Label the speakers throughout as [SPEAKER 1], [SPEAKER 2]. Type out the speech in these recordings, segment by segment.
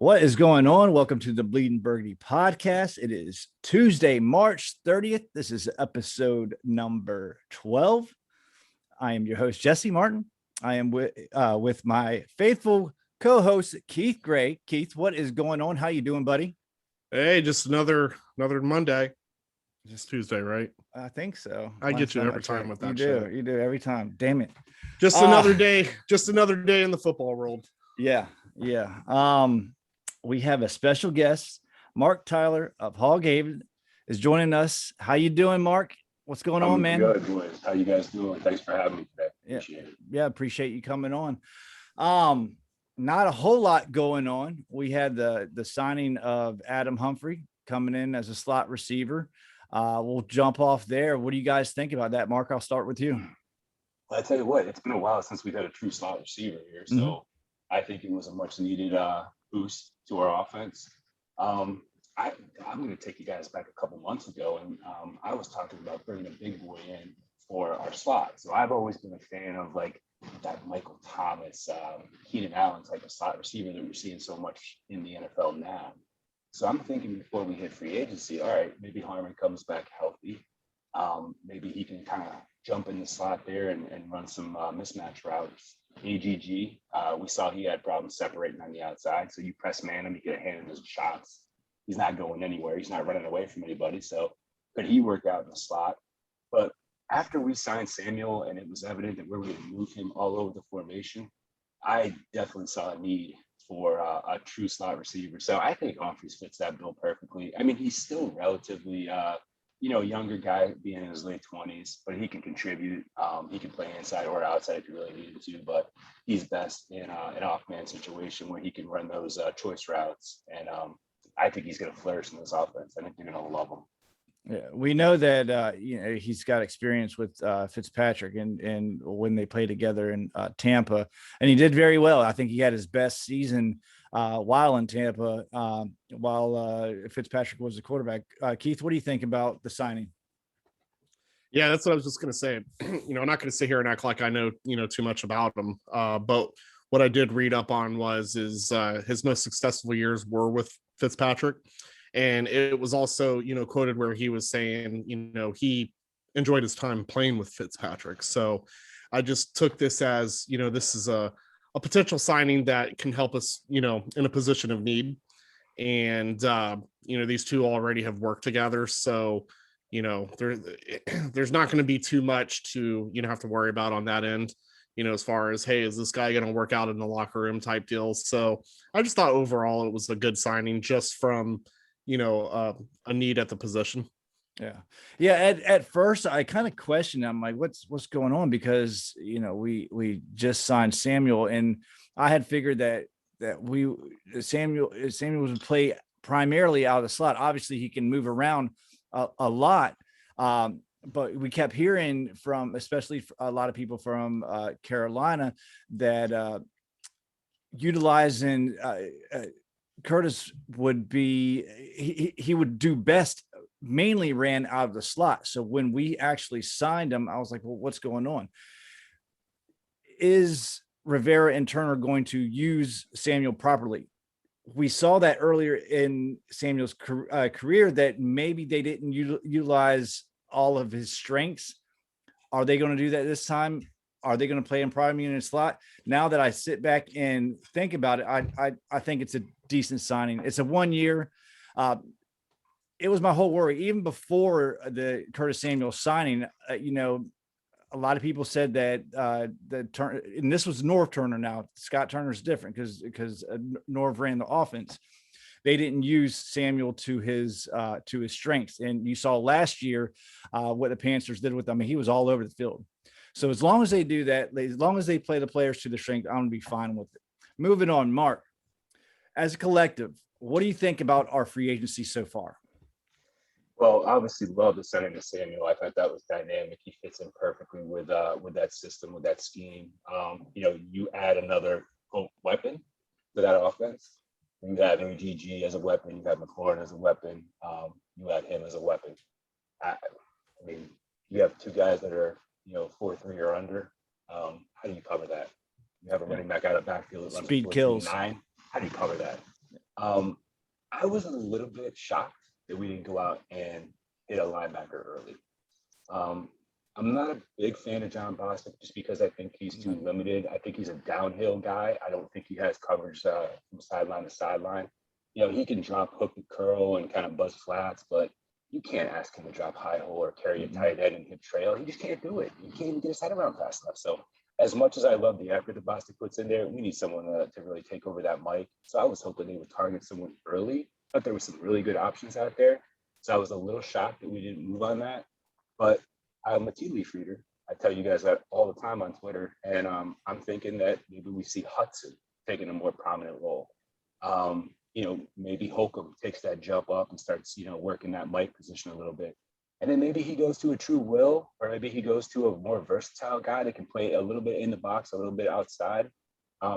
[SPEAKER 1] What is going on? Welcome to the Bleeding Burgundy podcast. It is Tuesday, March 30th. This is episode number 12. I am your host, Jesse Martin. I am with my faithful co-host, Keith Gray. Keith, what is going on? How you doing, buddy?
[SPEAKER 2] Hey, just another Monday. Just Tuesday, right?
[SPEAKER 1] I think so.
[SPEAKER 2] I get you every time with that.
[SPEAKER 1] You do every time. Damn it.
[SPEAKER 2] Just another day. Just another day in the football world.
[SPEAKER 1] Yeah. We have a special guest, Mark Tyler of HogsHaven's is joining us. How you doing, Mark? What's going on, man?
[SPEAKER 3] Good, boys. How you guys doing? Thanks for having me today. Appreciate it.
[SPEAKER 1] Yeah, appreciate you coming on. Not a whole lot going on. We had the signing of Adam Humphrey coming in as a slot receiver. We'll jump off there. What do you guys think about that, Mark? I'll start with you.
[SPEAKER 3] Well, I tell you what, it's been a while since we've had a true slot receiver here, so I think it was a much needed boost to our offense. I'm going to take you guys back a couple months ago, and I was talking about bringing a big boy in for our slot. So I've always been a fan of like that Michael Thomas, Keenan Allen type of slot receiver that we're seeing so much in the NFL now. So I'm thinking before we hit free agency, all right, maybe Harmon comes back healthy. Maybe he can kind of jump in the slot there and run some mismatch routes. AGG, we saw he had problems separating on the outside. So you press man him, you get a hand in his shots. He's not going anywhere. He's not running away from anybody. So could he work out in the slot? But after we signed Samuel and it was evident that we were going to move him all over the formation, I definitely saw a need for a true slot receiver. So I think Humphries fits that bill perfectly. I mean, he's still relatively, younger guy being in his late 20s, but he can contribute. He can play inside or outside if he really needed to, but he's best in an off-man situation where he can run those choice routes. And I think he's going to flourish in this offense. I think you're going to love him.
[SPEAKER 1] Yeah, we know that he's got experience with Fitzpatrick and when they played together in Tampa, and he did very well. I think he had his best season while in Tampa, while Fitzpatrick was the quarterback. Keith, what do you think about the signing?
[SPEAKER 2] Yeah, that's what I was just going to say. I'm not going to sit here and act like I know too much about him, but what I did read up on was his most successful years were with Fitzpatrick. And it was also, quoted where he was saying, he enjoyed his time playing with Fitzpatrick. So I just took this as, this is a potential signing that can help us, in a position of need. And, these two already have worked together. So, there's not going to be too much to, have to worry about on that end, as far as, hey, is this guy going to work out in the locker room type deals? So I just thought overall it was a good signing just from, a need at the position.
[SPEAKER 1] Yeah. At first I kind of questioned, I'm like, what's going on? Because, we just signed Samuel, and I had figured that Samuel would play primarily out of the slot. Obviously he can move around a lot. But we kept hearing from, especially a lot of people from Carolina, that utilizing Curtis would be, he would do best, mainly ran out of the slot. So when we actually signed him, I was like, well, what's going on? Is Rivera and Turner going to use Samuel properly? We saw that earlier in Samuel's career that maybe they didn't utilize all of his strengths. Are they going to do that this time? Are they going to play him primarily in a slot? Now that I sit back and think about it, I think it's a decent signing. It's a 1 year. It was my whole worry, even before the Curtis Samuel signing. A lot of people said that and this was Norv Turner. Now Scott Turner's different because Norv ran the offense. They didn't use Samuel to his strengths, and you saw last year what the Panthers did with him. I mean, he was all over the field. So as long as they do that, as long as they play the players to the strength, I'm going to be fine with it. Moving on, Mark, as a collective, what do you think about our free agency so far?
[SPEAKER 3] Well, obviously love the signing of Samuel. I thought that was dynamic. He fits in perfectly with that system, with that scheme. You add another weapon to that offense. You have AGG as a weapon. You have McLaurin as a weapon. You have him as a weapon. I mean, you have two guys that are 4.3 or under. How do you cover that? You have a running back out of backfield that runs
[SPEAKER 1] speed kills.
[SPEAKER 3] 9. How do you cover that? I was a little bit shocked that we didn't go out and hit a linebacker early. I'm not a big fan of John Bostic just because I think he's too limited. I think he's a downhill guy. I don't think he has coverage from sideline to sideline. He can drop hook and curl and kind of buzz flats, but you can't ask him to drop high hole or carry a tight end and hit trail. He just can't do it. He can't even get his head around fast enough. So as much as I love the effort that Bostic puts in there, we need someone to really take over that mic. So I was hoping they would target someone early, but there were some really good options out there. So I was a little shocked that we didn't move on that. But I'm a tea leaf reader. I tell you guys that all the time on Twitter. And I'm thinking that maybe we see Hudson taking a more prominent role. Maybe Holcomb takes that jump up and starts, working that mic position a little bit. And then maybe he goes to a true Will, or maybe he goes to a more versatile guy that can play a little bit in the box, a little bit outside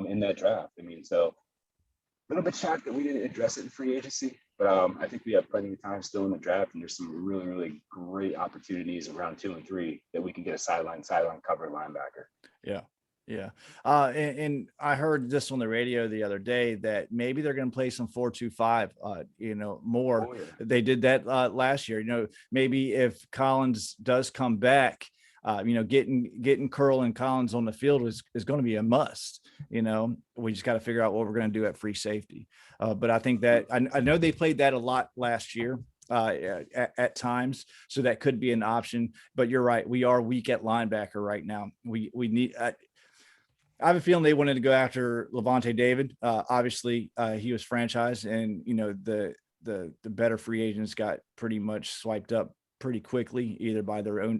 [SPEAKER 3] in that draft. So a little bit shocked that we didn't address it in free agency, but I think we have plenty of time still in the draft, and there's some really, really great opportunities around 2 and 3 that we can get a sideline cover linebacker.
[SPEAKER 1] Yeah. And I heard this on the radio the other day that maybe they're going to play some 4-2-5, more.
[SPEAKER 3] Oh, yeah.
[SPEAKER 1] They did that last year. Maybe if Collins does come back, getting Curl and Collins on the field is going to be a must. We just got to figure out what we're going to do at free safety. But I think that I know they played that a lot last year at times, so that could be an option. But you're right, we are weak at linebacker right now. We need. I have a feeling they wanted to go after Levante David. Obviously, he was franchised, and the better free agents got pretty much swiped up pretty quickly, either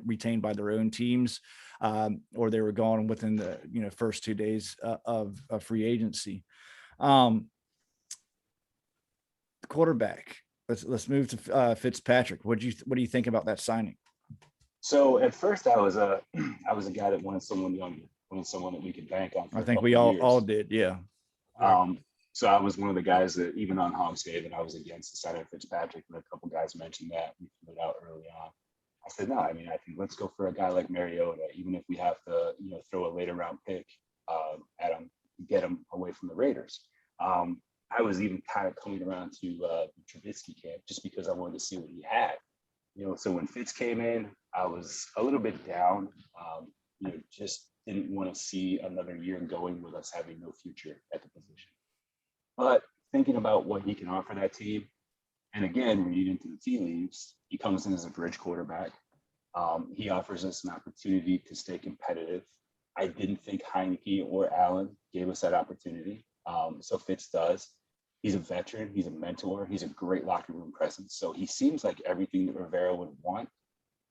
[SPEAKER 1] retained by their own teams, or they were gone within the first 2 days of free agency. Quarterback. Let's move to Fitzpatrick. What do you think about that signing?
[SPEAKER 3] So at first I was a guy that wanted someone younger, wanted someone that we could bank on.
[SPEAKER 1] I think we all did, yeah.
[SPEAKER 3] So I was one of the guys that even on HogsHaven, I was against the signing of Fitzpatrick, and a couple guys mentioned that we threw it out early on. I said, no, I think let's go for a guy like Mariota, even if we have to, throw a later round pick at him, get him away from the Raiders. I was even kind of coming around to the Trubisky camp just because I wanted to see what he had. So when Fitz came in, I was a little bit down. Just didn't want to see another year going with us having no future at the position. But thinking about what he can offer that team, and again, reading into the tea leaves, he comes in as a bridge quarterback. He offers us an opportunity to stay competitive. I didn't think Heineke or Allen gave us that opportunity. So Fitz does. He's a veteran. He's a mentor. He's a great locker room presence. So he seems like everything that Rivera would want.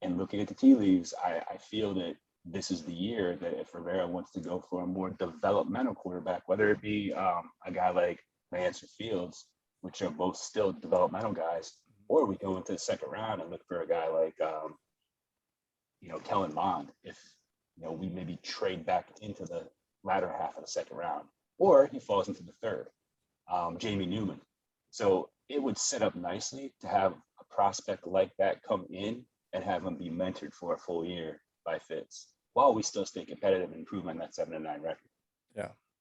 [SPEAKER 3] And looking at the tea leaves, I feel that this is the year that if Rivera wants to go for a more developmental quarterback, whether it be a guy like Lance or Fields, which are both still developmental guys, or we go into the second round and look for a guy like, Kellen Mond, if, we maybe trade back into the latter half of the second round, or he falls into the third, Jamie Newman. So it would set up nicely to have a prospect like that come in and have him be mentored for a full year by Fitz, while we still stay competitive and improve on that 7-9 record.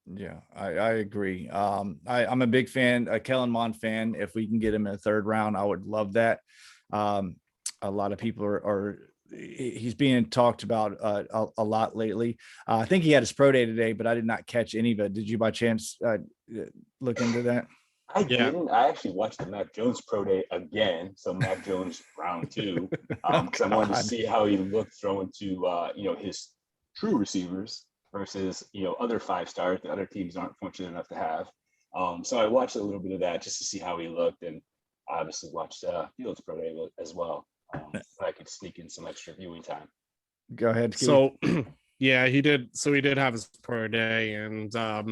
[SPEAKER 1] Yeah, I agree. I'm a big fan, a Kellen Mond fan. If we can get him in the third round, I would love that. A lot of people he's being talked about a lot lately. I think he had his pro day today, but I did not catch any of it. Did you by chance look into that?
[SPEAKER 3] I didn't. I actually watched the Mac Jones pro day again. So Mac Jones round 2, because I wanted to see how he looked throwing to his true receivers versus other 5-stars that other teams aren't fortunate enough to have. So I watched a little bit of that just to see how he looked, and obviously watched Fields pro day as well. I could sneak in some extra viewing time.
[SPEAKER 1] Go ahead, Keith.
[SPEAKER 2] So yeah, he did. So he did have his pro day, and I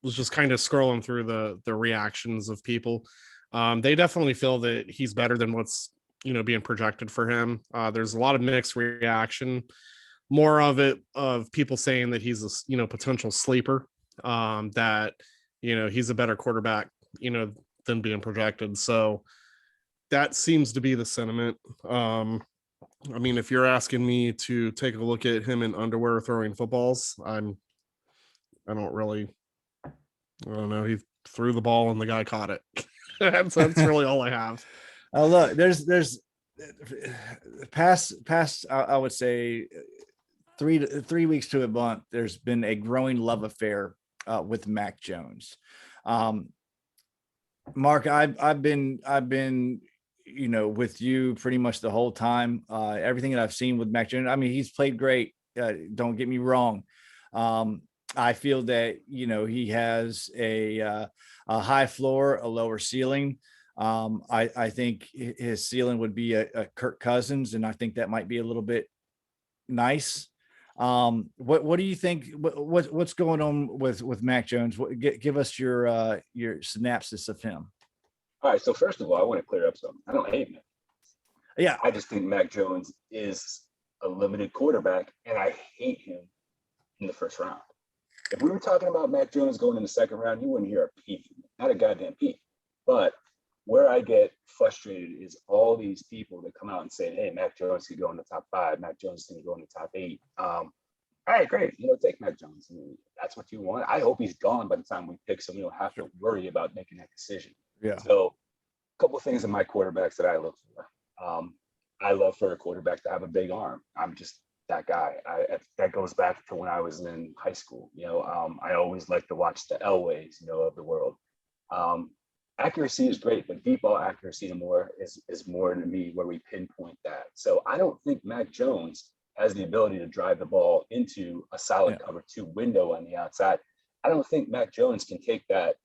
[SPEAKER 2] was just kind of scrolling through the reactions of people. They definitely feel that he's better than what's being projected for him. There's a lot of mixed reaction, more of it of people saying that he's a potential sleeper, that he's a better quarterback than being projected. So that seems to be the sentiment. If you're asking me to take a look at him in underwear throwing footballs, I don't really I don't know. He threw the ball and the guy caught it. that's really all I have.
[SPEAKER 1] Look, there's past I would say 3 weeks to a month. There's been a growing love affair with Mac Jones. Mark, I've been with you pretty much the whole time. Everything that I've seen with Mac Jones, I mean, he's played great. Don't get me wrong. I feel that he has a high floor, a lower ceiling. I think his ceiling would be a Kirk Cousins, and I think that might be a little bit nice. What do you think? What's going on with Mac Jones? Give us your synopsis of him.
[SPEAKER 3] All right. So first of all, I want to clear up something. I don't hate Mac.
[SPEAKER 1] Yeah,
[SPEAKER 3] I just think Mac Jones is a limited quarterback, and I hate him in the first round. If we were talking about Mac Jones going in the second round, you wouldn't hear a peep, not a goddamn peep. But where I get frustrated is all these people that come out and say, "Hey, Mac Jones could go in the top 5. Mac Jones can go in the top 8." All right, great. Take Mac Jones. I mean, that's what you want. I hope he's gone by the time we pick, so we don't have to worry about making that decision.
[SPEAKER 1] yeah.
[SPEAKER 3] So, a couple of things in my quarterbacks that I look for. I love for a quarterback to have a big arm. I'm just that guy. That goes back to when I was in high school. I always like to watch the Elways, of the world. Accuracy is great, but deep ball accuracy is more to me where we pinpoint that. So I don't think Mac Jones has the ability to drive the ball into a solid cover 2 window on the outside. I don't think Mac Jones can take that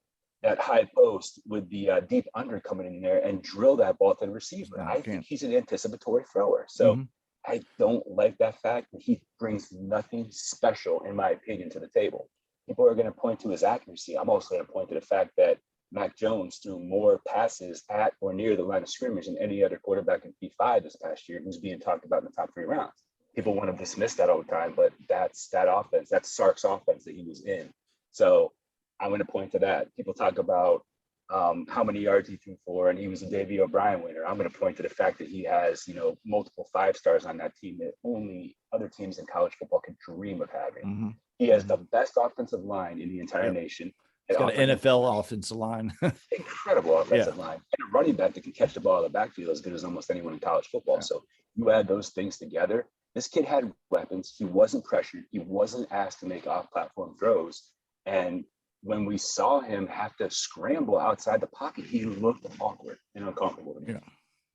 [SPEAKER 3] high post with the deep under coming in there and drill that ball to the receiver. I think he's an anticipatory thrower. So I don't like that fact that he brings nothing special, in my opinion, to the table. People are going to point to his accuracy. I'm also going to point to the fact that Mac Jones threw more passes at or near the line of scrimmage than any other quarterback in P5 this past year, who's being talked about in the top 3 rounds. People want to dismiss that all the time, but that's that offense. That's Sark's offense that he was in. So I'm going to point to that. People talk about how many yards he threw for, and he was a Davey O'Brien winner. I'm going to point to the fact that he has, multiple 5-stars on that team that only other teams in college football can dream of having. He has the best offensive line in the entire nation.
[SPEAKER 1] He's got an NFL offensive line.
[SPEAKER 3] Incredible offensive line. And a running back that can catch the ball in the backfield as good as almost anyone in college football. So you add those things together. This kid had weapons. He wasn't pressured. He wasn't asked to make off-platform throws. And when we saw him have to scramble outside the pocket, he looked awkward and uncomfortable to me.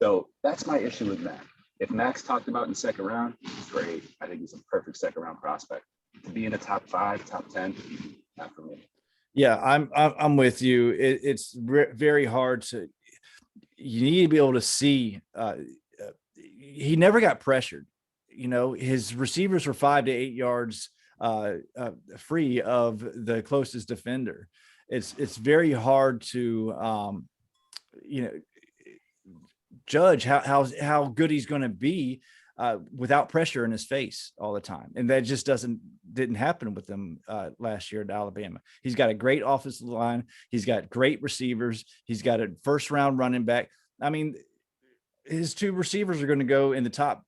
[SPEAKER 3] So that's my issue with Mac. If Mac's talked about in the second round, he's great. I think he's a perfect second-round prospect. To be in the top 5, top 10, not for me.
[SPEAKER 1] Yeah, I'm with you. It's very hard to. You need to be able to see. He never got pressured. His receivers were 5 to 8 yards free of the closest defender. It's very hard to judge how good he's going to be without pressure in his face all the time. And that just didn't happen with him last year at Alabama. He's got a great offensive line. He's got great receivers. He's got a first-round running back. I mean, his 2 receivers are going to go in the top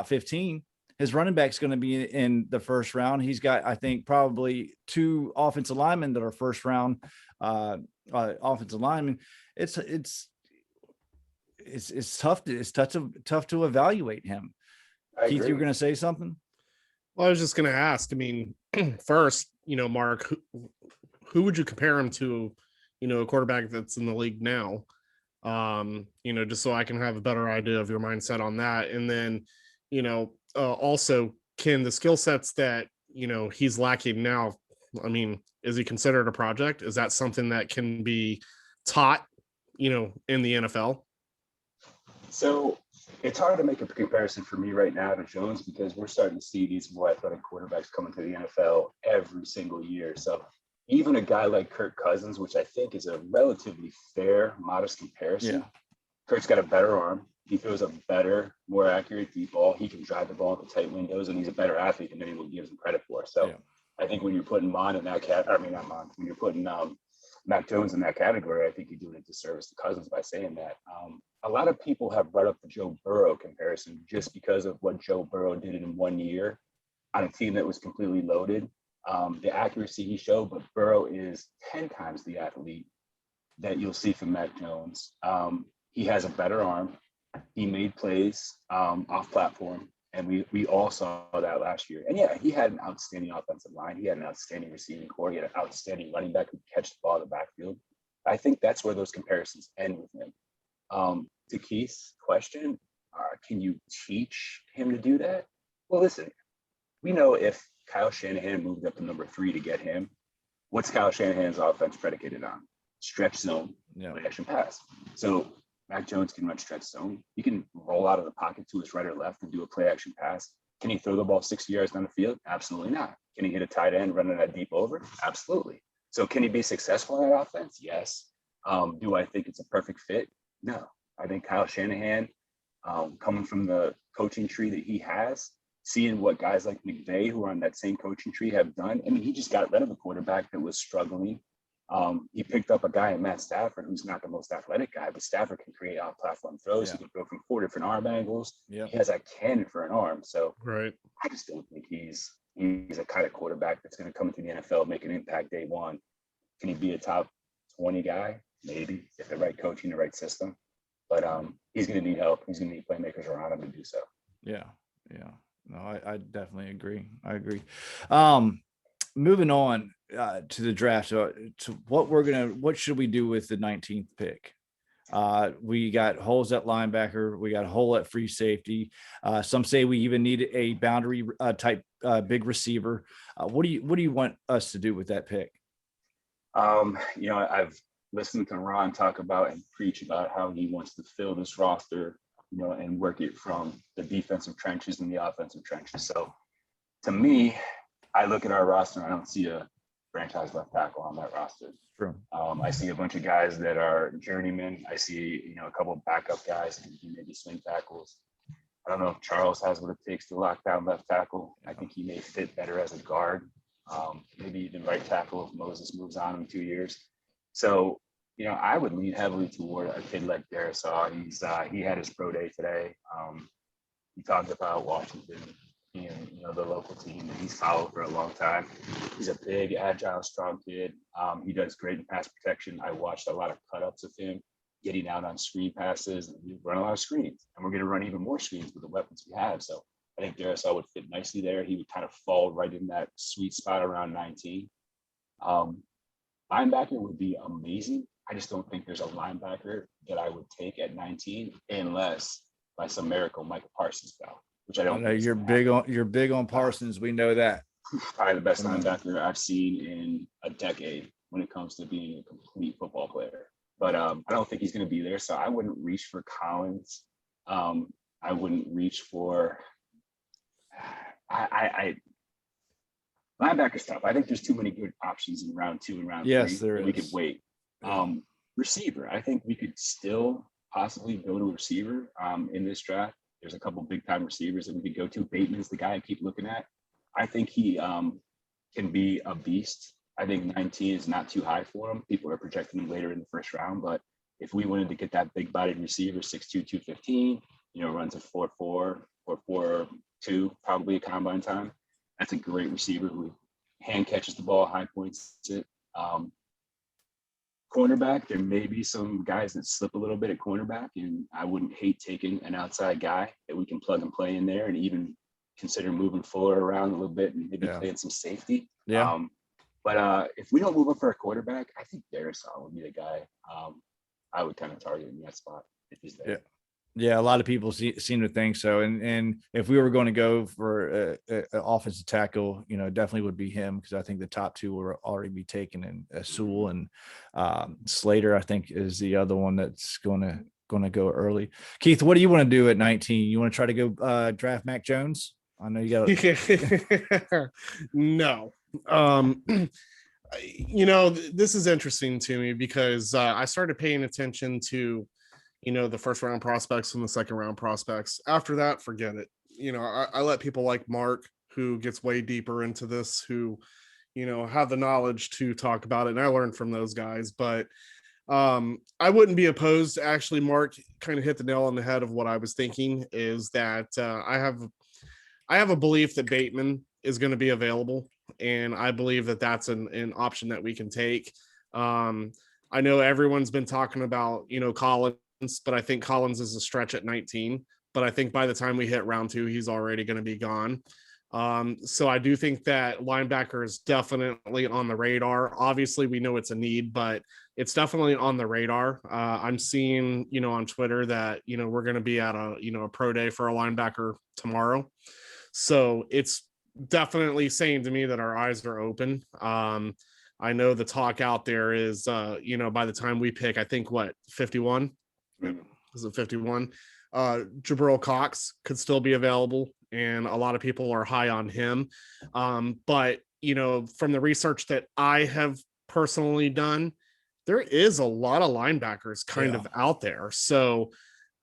[SPEAKER 1] 15. His running back's going to be in the first round. He's got, I think, probably 2 offensive linemen that are first-round offensive linemen. It's tough to evaluate him. Keith, you were going to say something?
[SPEAKER 2] Well, I was just going to ask. I mean, first, Mark, who would you compare him to? A quarterback that's in the league now. Just so I can have a better idea of your mindset on that. And then, also, can the skill sets that he's lacking now, I mean, is he considered a project? Is that something that can be taught, in the NFL?
[SPEAKER 3] So it's hard to make a comparison for me right now to Jones because we're starting to see these more athletic quarterbacks coming to the NFL every single year. So even a guy like Kirk Cousins, which I think is a relatively fair, modest comparison, Kirk's got a better arm. He throws a better, more accurate deep ball. He can drive the ball into tight windows, and he's a better athlete than anyone gives him credit for. So I think when you're putting when you're putting Mac Jones in that category, I think you're doing a disservice to Cousins by saying that. A lot of people have brought up the Joe Burrow comparison just because of what Joe Burrow did in 1 year on a team that was completely loaded. the accuracy he showed, but Burrow is 10 times the athlete that you'll see from Mac Jones. He has a better arm. He made plays off platform, and we all saw that last year. And yeah, he had an outstanding offensive line. He had an outstanding receiving core. He had an outstanding running back who could catch the ball in the backfield. I think that's where those comparisons end with him. To Keith's question, can you teach him to do that? Well, listen, we know if Kyle Shanahan moved up to number 3 to get him, what's Kyle Shanahan's offense predicated on? Stretch zone, play action pass. So Mac Jones can run stretch zone. He can roll out of the pocket to his right or left and do a play action pass. Can he throw the ball 60 yards down the field? Absolutely not. Can he hit a tight end running that deep over? Absolutely. So can he be successful in that offense? Yes. Do I think it's a perfect fit? No. I think Kyle Shanahan, coming from the coaching tree that he has, seeing what guys like McVay, who are on that same coaching tree, have done. I mean, he just got rid of a quarterback that was struggling. He picked up a guy in Matt Stafford, who's not the most athletic guy, but Stafford can create off-platform throws. He can throw from 4 different arm angles. He has a cannon for an arm. So I just don't think he's a kind of quarterback that's going to come into the NFL, make an impact day one. Can he be a top 20 guy? Maybe, if the right coaching, the right system. But he's going to need help. He's going to need playmakers around him to do so.
[SPEAKER 1] Yeah. No, I definitely agree. I agree. Moving on to the draft. So to what should we do with the 19th pick? We got holes at linebacker. We got a hole at free safety. Some say we even need a boundary type big receiver. What do you want us to do with that pick?
[SPEAKER 3] I've listened to Ron talk about and preach about how he wants to fill this roster, and work it from the defensive trenches and the offensive trenches. So to me, I look at our roster and I don't see a franchise left tackle on that roster.
[SPEAKER 1] True.
[SPEAKER 3] I see a bunch of guys that are journeymen. I see, a couple of backup guys and maybe swing tackles. I don't know if Charles has what it takes to lock down left tackle. I think he may fit better as a guard, maybe even right tackle if Moses moves on in 2 years. So, I would lean heavily toward a kid like Darisaw. He had his pro day today. He talked about Washington being, the local team that he's followed for a long time. He's a big, agile, strong kid. He does great in pass protection. I watched a lot of cut-ups of him getting out on screen passes, and we run a lot of screens, and we're going to run even more screens with the weapons we have. So I think Darisaw would fit nicely there. He would kind of fall right in that sweet spot around 19. Linebacker would be amazing. I just don't think there's a linebacker that I would take at 19 unless by some miracle Michael Parsons fell, which I don't
[SPEAKER 1] know. You're big on Parsons. We know that.
[SPEAKER 3] Probably the best linebacker I've seen in a decade when it comes to being a complete football player. But I don't think he's going to be there. So I wouldn't reach for Collins. I wouldn't reach for linebacker stuff. I think there's too many good options in round 2 and round 3.
[SPEAKER 1] Yes, there is.
[SPEAKER 3] We could wait. Receiver, I think we could still possibly go to a receiver in this draft. There's a couple big time receivers that we could go to. Bateman's the guy I keep looking at. I think he can be a beast. I think 19 is not too high for him. People are projecting him later in the first round, but if we wanted to get that big bodied receiver, 6'2", 215, runs a 4.4 or 4.2, probably a combine time. That's a great receiver who hand catches the ball, high points it. Cornerback, there may be some guys that slip a little bit at cornerback, and I wouldn't hate taking an outside guy that we can plug and play in there and even consider moving Fuller around a little bit and maybe playing some safety. But if we don't move up for a quarterback, I think Darisaw would be the guy I would kind of target in that spot if he's there.
[SPEAKER 1] Yeah, a lot of people seem to think so. And if we were going to go for an offensive tackle, definitely would be him, because I think the top 2 will already be taken. And Sewell and Slater, I think, is the other one that's going to go early. Keith, what do you want to do at 19? You want to try to go draft Mac Jones? I know you got
[SPEAKER 2] No. This is interesting to me because I started paying attention to the first round prospects and the second round prospects. After that, forget it. I let people like Mark, who gets way deeper into this, who, have the knowledge to talk about it. And I learned from those guys, but I wouldn't be opposed. Actually, Mark kind of hit the nail on the head of what I was thinking, is that I have a belief that Bateman is going to be available. And I believe that that's an option that we can take. I know everyone's been talking about, Collins, but I think Collins is a stretch at 19. But I think by the time we hit round 2, he's already going to be gone. So I do think that linebacker is definitely on the radar. Obviously, we know it's a need, but it's definitely on the radar. I'm seeing, on Twitter that, we're going to be at a pro day for a linebacker tomorrow. So it's definitely saying to me that our eyes are open. I know the talk out there is, by the time we pick, I think 51? Is it 51? Jabril Cox could still be available, and a lot of people are high on him. But, from the research that I have personally done, there is a lot of linebackers kind of out there. So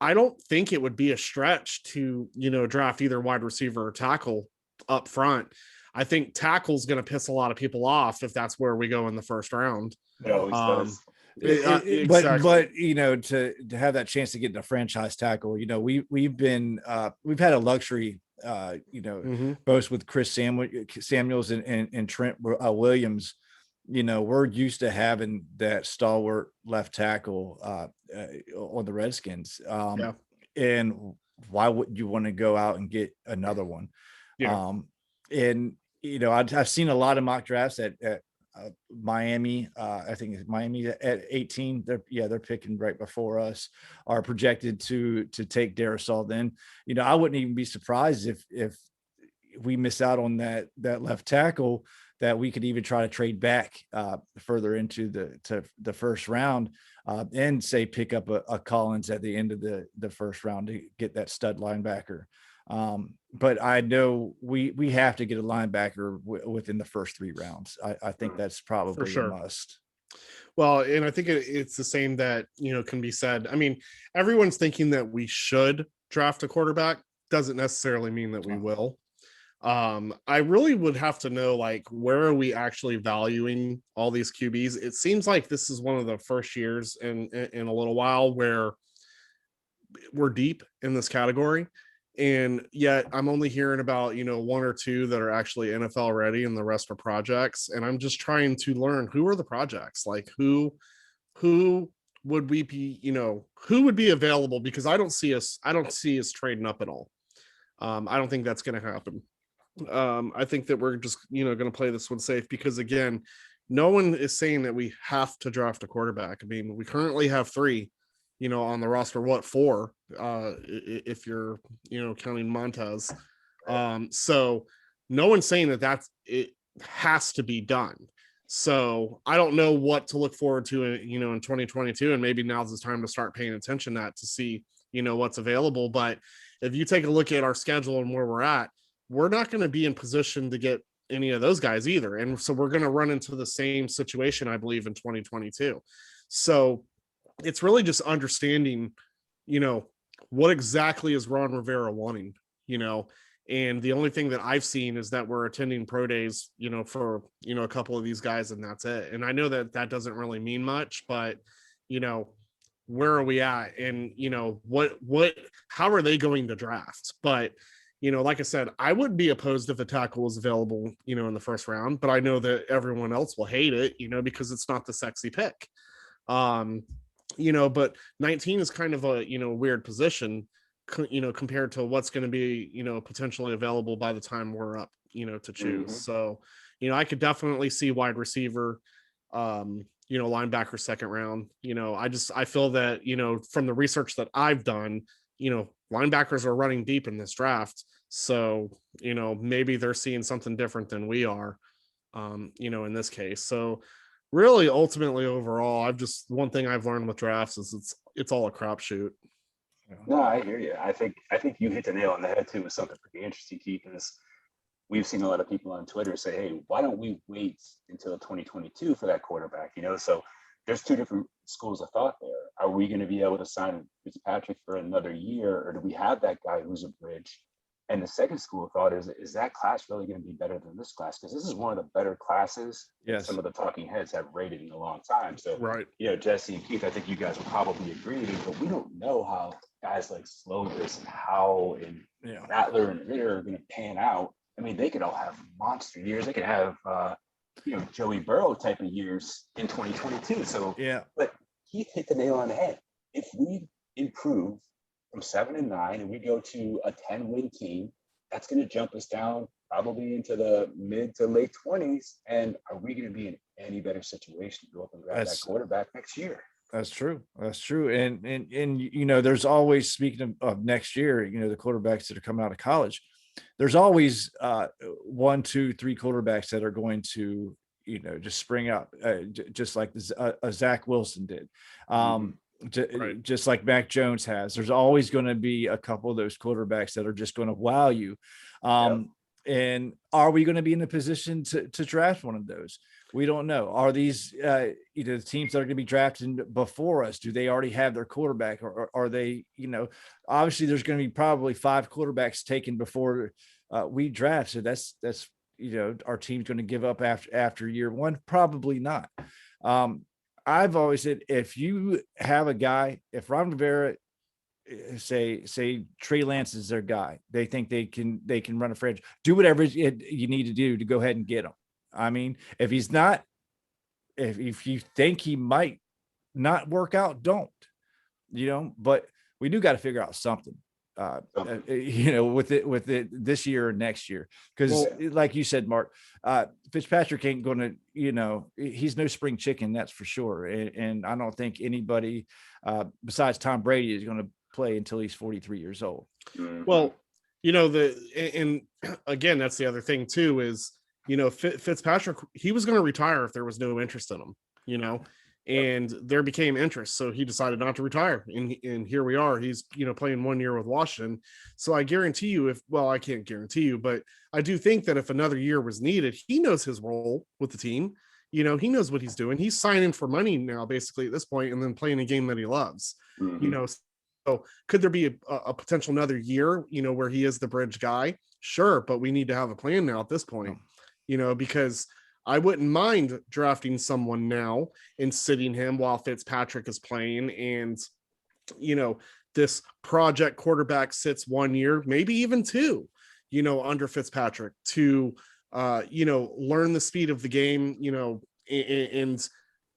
[SPEAKER 2] I don't think it would be a stretch to, draft either wide receiver or tackle up front. I think tackle's going to piss a lot of people off if that's where we go in the first round.
[SPEAKER 3] It always does.
[SPEAKER 2] Exactly.
[SPEAKER 1] But to have that chance to get the franchise tackle, we've had a luxury, both with Chris Samuels and Trent Williams. We're used to having that stalwart left tackle on the Redskins. And why wouldn't you want to go out and get another one? And I've seen a lot of mock drafts at Miami. I think it's Miami at 18. They're picking right before us. Are projected to take Darrisaw. Then I wouldn't even be surprised if we miss out on that left tackle, that we could even try to trade back further into the first round and say pick up a Collins at the end of the first round to get that stud linebacker. But I know we have to get a linebacker within the first 3 rounds. I think that's probably a must.
[SPEAKER 2] Well, and I think it's the same that, can be said. I mean, everyone's thinking that we should draft a quarterback. Doesn't necessarily mean that we will. I really would have to know, where are we actually valuing all these QBs? It seems like this is one of the first years in a little while where we're deep in this category. And yet I'm only hearing about, 1 or 2 that are actually NFL ready, and the rest are projects. And I'm just trying to learn, who are the projects? Who would we be, who would be available? Because I don't see us trading up at all. I don't think that's going to happen. I think that we're just, going to play this one safe, because again, no one is saying that we have to draft a quarterback. I mean, we currently have 3, on the roster, 4, if you're, counting Montez. So no one's saying that it has to be done. So I don't know what to look forward to, in 2022, and maybe now's the time to start paying attention to see, what's available. But if you take a look at our schedule and where we're at, we're not going to be in position to get any of those guys either. And so we're going to run into the same situation, I believe, in 2022. So it's really just understanding, what exactly is Ron Rivera wanting, and the only thing that I've seen is that we're attending pro days, for, a couple of these guys, and that's it. And I know that doesn't really mean much, but, where are we at? And, how are they going to draft? But, like I said, I wouldn't be opposed if a tackle was available, in the first round, but I know that everyone else will hate it, because it's not the sexy pick. But 19 is kind of a, weird position, compared to what's going to be, potentially available by the time we're up, to choose. Mm-hmm. So, I could definitely see wide receiver, linebacker second round. I feel that, from the research that I've done, linebackers are running deep in this draft. So, maybe they're seeing something different than we are, in this case. So really, ultimately, overall, one thing I've learned with drafts is it's all a crapshoot.
[SPEAKER 3] No, I hear you. I think you hit the nail on the head too with something pretty interesting, Keith. Is we've seen a lot of people on Twitter say, "Hey, why don't we wait until 2022 for that quarterback?" So there's 2 different schools of thought there. Are we going to be able to sign Fitzpatrick for another year, or do we have that guy who's a bridge? And the second school of thought is that class really going to be better than this class? Because this is one of the better classes.
[SPEAKER 1] Yes.
[SPEAKER 3] Some of the talking heads have rated in a long time. So,
[SPEAKER 2] right.
[SPEAKER 3] Jesse and Keith, I think you guys will probably agree, but we don't know how guys like Slovis and Howell and Rattler and Ritter are going to pan out I mean, they could all have monster years. They could have, Joey Burrow type of years in 2022. So,
[SPEAKER 1] Yeah.
[SPEAKER 3] but Keith hit the nail on the head. If we improve from 7-9 and we go to a 10-win team, that's going to jump us down probably into the mid to late 20s. And are we going to be in any better situation to go up and grab that quarterback next year?
[SPEAKER 1] That's true. That's true. And there's always, speaking of next year, the quarterbacks that are coming out of college, there's always 1, 2, 3 quarterbacks that are going to, just spring up, just like Zach Wilson did.
[SPEAKER 2] Right.
[SPEAKER 1] Just like Mac Jones has. There's always going to be a couple of those quarterbacks that are just going to wow you. And are we going to be in a position to draft one of those? We don't know. Are these the teams that are going to be drafted before us? Do they already have their quarterback, or are they? Obviously, there's going to be probably 5 quarterbacks taken before we draft. So that's our team's going to give up after year 1. Probably not. I've always said, if you have a guy, if Ron Rivera say Trey Lance is their guy, they think they can run a franchise, do whatever you need to do to go ahead and get him. I mean, if he's not, if you think he might not work out, don't, but we do got to figure out something, with it this year or next year. Cause like you said, Mark, Fitzpatrick ain't going to, he's no spring chicken, that's for sure. And I don't think anybody besides Tom Brady is going to play until he's 43 years old.
[SPEAKER 2] Well, and again, that's the other thing too, is, Fitzpatrick, he was going to retire if there was no interest in him, and there became interest. So he decided not to retire. And here we are. He's, playing 1 year with Washington. So I guarantee you I can't guarantee you, but I do think that if another year was needed, he knows his role with the team. He knows what he's doing. He's signing for money now, basically at this point, and then playing a game that he loves, So could there be a potential another year, where he is the bridge guy? Sure. But we need to have a plan now at this point. Because I wouldn't mind drafting someone now and sitting him while Fitzpatrick is playing. And, this project quarterback sits 1 year, maybe even 2, under Fitzpatrick to, learn the speed of the game, and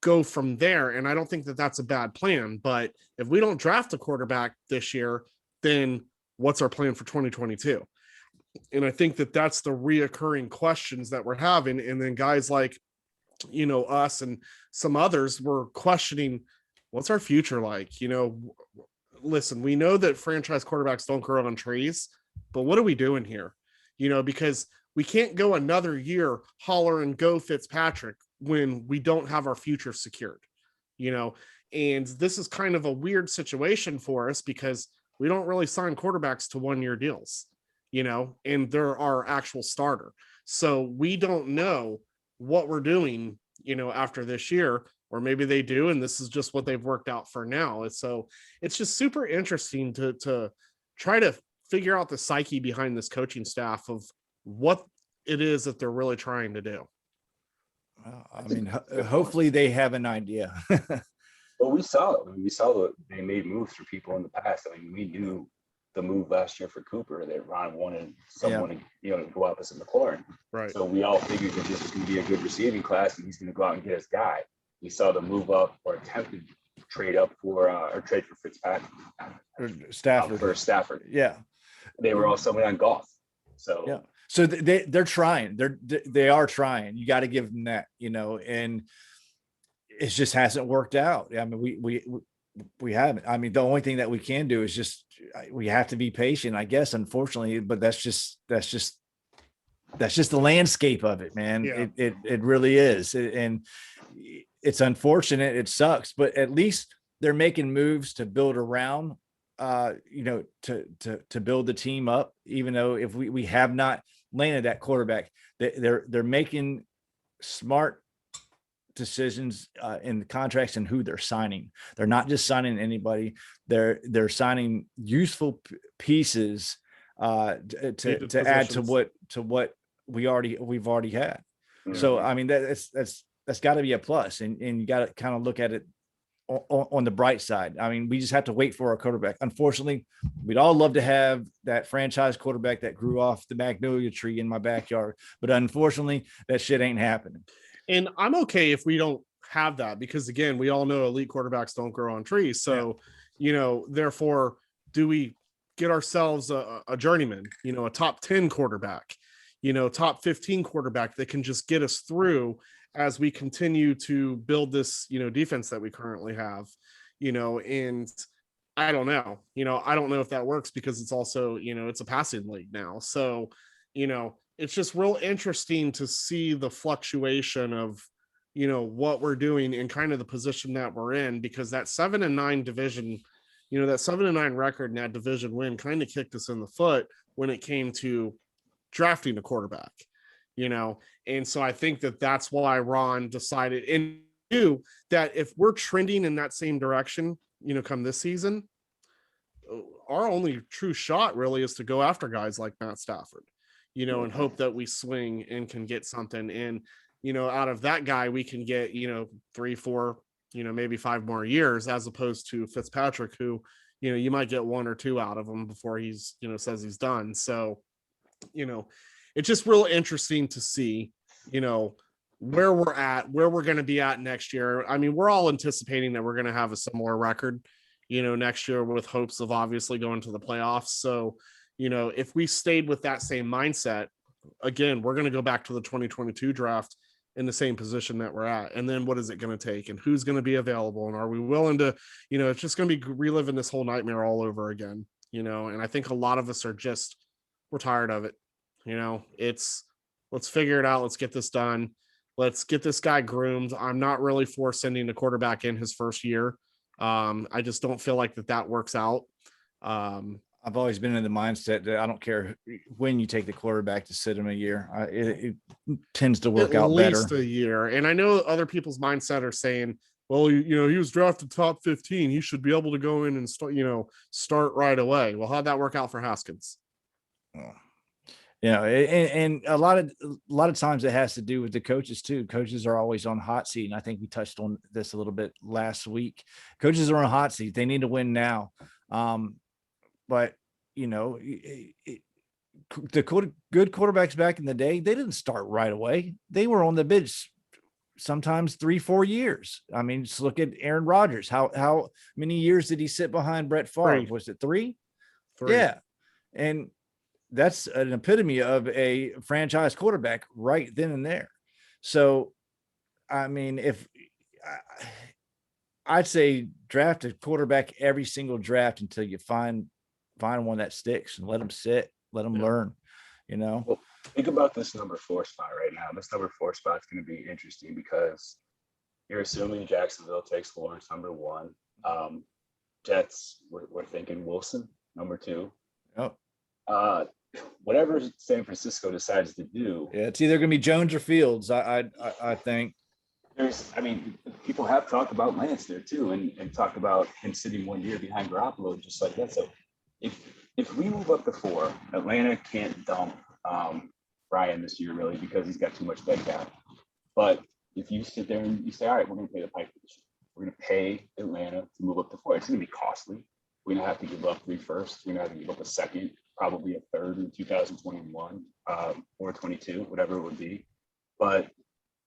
[SPEAKER 2] go from there. And I don't think that that's a bad plan. But if we don't draft a quarterback this year, then what's our plan for 2022? And I think that that's the reoccurring questions that we're having. And then guys like, us and some others were questioning, what's our future like? Listen, we know that franchise quarterbacks don't grow on trees, but what are we doing here? Because we can't go another year holler and go Fitzpatrick when we don't have our future secured, and this is kind of a weird situation for us because we don't really sign quarterbacks to 1 year deals. And they're our actual starter. So we don't know what we're doing, after this year, or maybe they do. And this is just what they've worked out for now. And so it's just super interesting to try to figure out the psyche behind this coaching staff of what it is that they're really trying to do.
[SPEAKER 1] Well, I mean, hopefully they have an idea.
[SPEAKER 3] Well, we saw that they made moves for people in the past. I mean, we knew the move last year for Cooper that Ron wanted someone to go opposite McLaurin.
[SPEAKER 2] Right.
[SPEAKER 3] So we all figured that this was going to be a good receiving class and he's going to go out and get his guy. We saw the move up or attempted trade up for Fitzpatrick. Stafford.
[SPEAKER 1] Yeah.
[SPEAKER 3] They were all somewhere on golf. So
[SPEAKER 1] yeah. So they're trying. They are trying. You got to give them that, and it just hasn't worked out. I mean, we haven't. I mean, the only thing that we can do is just we have to be patient, I guess, unfortunately, but that's just the landscape of it, man.
[SPEAKER 2] Yeah.
[SPEAKER 1] It really is. And it's unfortunate. It sucks, but at least they're making moves to build around, to build the team up, even though if we have not landed that quarterback, they're making smart decisions in the contracts and who they're signing. They're not just signing anybody. They're signing useful pieces to add to what we've already had. Mm-hmm. So I mean that's got to be a plus, and you got to kind of look at it on the bright side. I mean, we just have to wait for our quarterback. Unfortunately, we'd all love to have that franchise quarterback that grew off the magnolia tree in my backyard, but unfortunately, that shit ain't happening.
[SPEAKER 2] And I'm okay if we don't have that, because again, we all know elite quarterbacks don't grow on trees. So, therefore, do we get ourselves a journeyman, a top 10 quarterback, top 15 quarterback that can just get us through as we continue to build this, defense that we currently have, and I don't know, I don't know if that works, because it's also, it's a passing league now. So, it's just real interesting to see the fluctuation of, what we're doing and kind of the position that we're in, because that 7-9 division, that 7-9 record and that division win kind of kicked us in the foot when it came to drafting a quarterback, and so I think that that's why Ron decided and knew that if we're trending in that same direction, come this season, our only true shot really is to go after guys like Matt Stafford, and hope that we swing and can get something. And, out of that guy, we can get, 3, 4, maybe 5 more years, as opposed to Fitzpatrick, who, you might get 1 or 2 out of him before he's, says he's done. So, it's just real interesting to see, where we're at, where we're going to be at next year. I mean, we're all anticipating that we're going to have a similar record, next year, with hopes of obviously going to the playoffs. So, if we stayed with that same mindset, again, we're going to go back to the 2022 draft in the same position that we're at. And then what is it going to take, and who's going to be available? And are we willing to, it's just going to be reliving this whole nightmare all over again, and I think a lot of us are just, we're tired of it. Let's figure it out. Let's get this done. Let's get this guy groomed. I'm not really for sending a quarterback in his first year. I just don't feel like that works out.
[SPEAKER 1] I've always been in the mindset that I don't care when you take the quarterback to sit him a year. It tends to work out better. At
[SPEAKER 2] least a year. And I know other people's mindset are saying, well, he was drafted top 15. He should be able to go in and start right away. Well, how'd that work out for Haskins?
[SPEAKER 1] And a lot of times it has to do with the coaches too. Coaches are always on hot seat. And I think we touched on this a little bit last week. Coaches are on a hot seat. They need to win now. But the good quarterbacks back in the day, they didn't start right away. They were on the bench sometimes 3-4 years. I mean, just look at Aaron Rodgers. How many years did he sit behind Brett Favre?
[SPEAKER 2] 3.
[SPEAKER 1] Was it 3?
[SPEAKER 2] 3. Yeah.
[SPEAKER 1] And that's an epitome of a franchise quarterback right then and there. So, I mean, if I'd say draft a quarterback every single draft until you find one that sticks, and let them sit, let them learn,
[SPEAKER 3] Well, think about this number 4 spot right now. This number 4 spot is going to be interesting, because you're assuming Jacksonville takes Lawrence number 1. Jets, we're thinking Wilson number 2.
[SPEAKER 1] Oh.
[SPEAKER 3] Whatever San Francisco decides to do.
[SPEAKER 1] Yeah, it's either going to be Jones or Fields, I think.
[SPEAKER 3] People have talked about Lance there too, and talked about him sitting 1 year behind Garoppolo, just like that. So if we move up to 4, Atlanta can't dump Ryan this year, really, because he's got too much dead cap. But if you sit there and you say, all right, we're going to pay the piper this year. We're going to pay Atlanta to move up to 4. It's going to be costly. We're going to have to give up 3 firsts. We're going to have to give up a second, probably a third in 2021 or 22, whatever it would be. But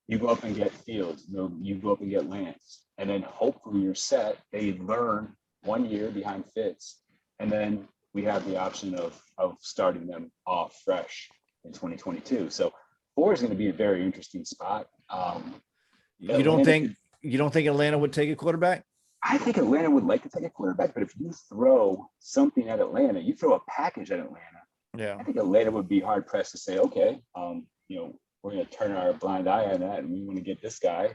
[SPEAKER 3] you go up and get Fields, you go up and get Lance, and then hopefully you're set. They learn 1 year behind Fitz, and then we have the option of starting them off fresh in 2022. So 4 is going to be a very interesting spot.
[SPEAKER 1] You don't think Atlanta would take a quarterback?
[SPEAKER 3] I think Atlanta would like to take a quarterback, but if you throw something at Atlanta, you throw a package at Atlanta.
[SPEAKER 1] Yeah, I
[SPEAKER 3] think Atlanta would be hard pressed to say, okay, we're going to turn our blind eye on that, and we want to get this guy.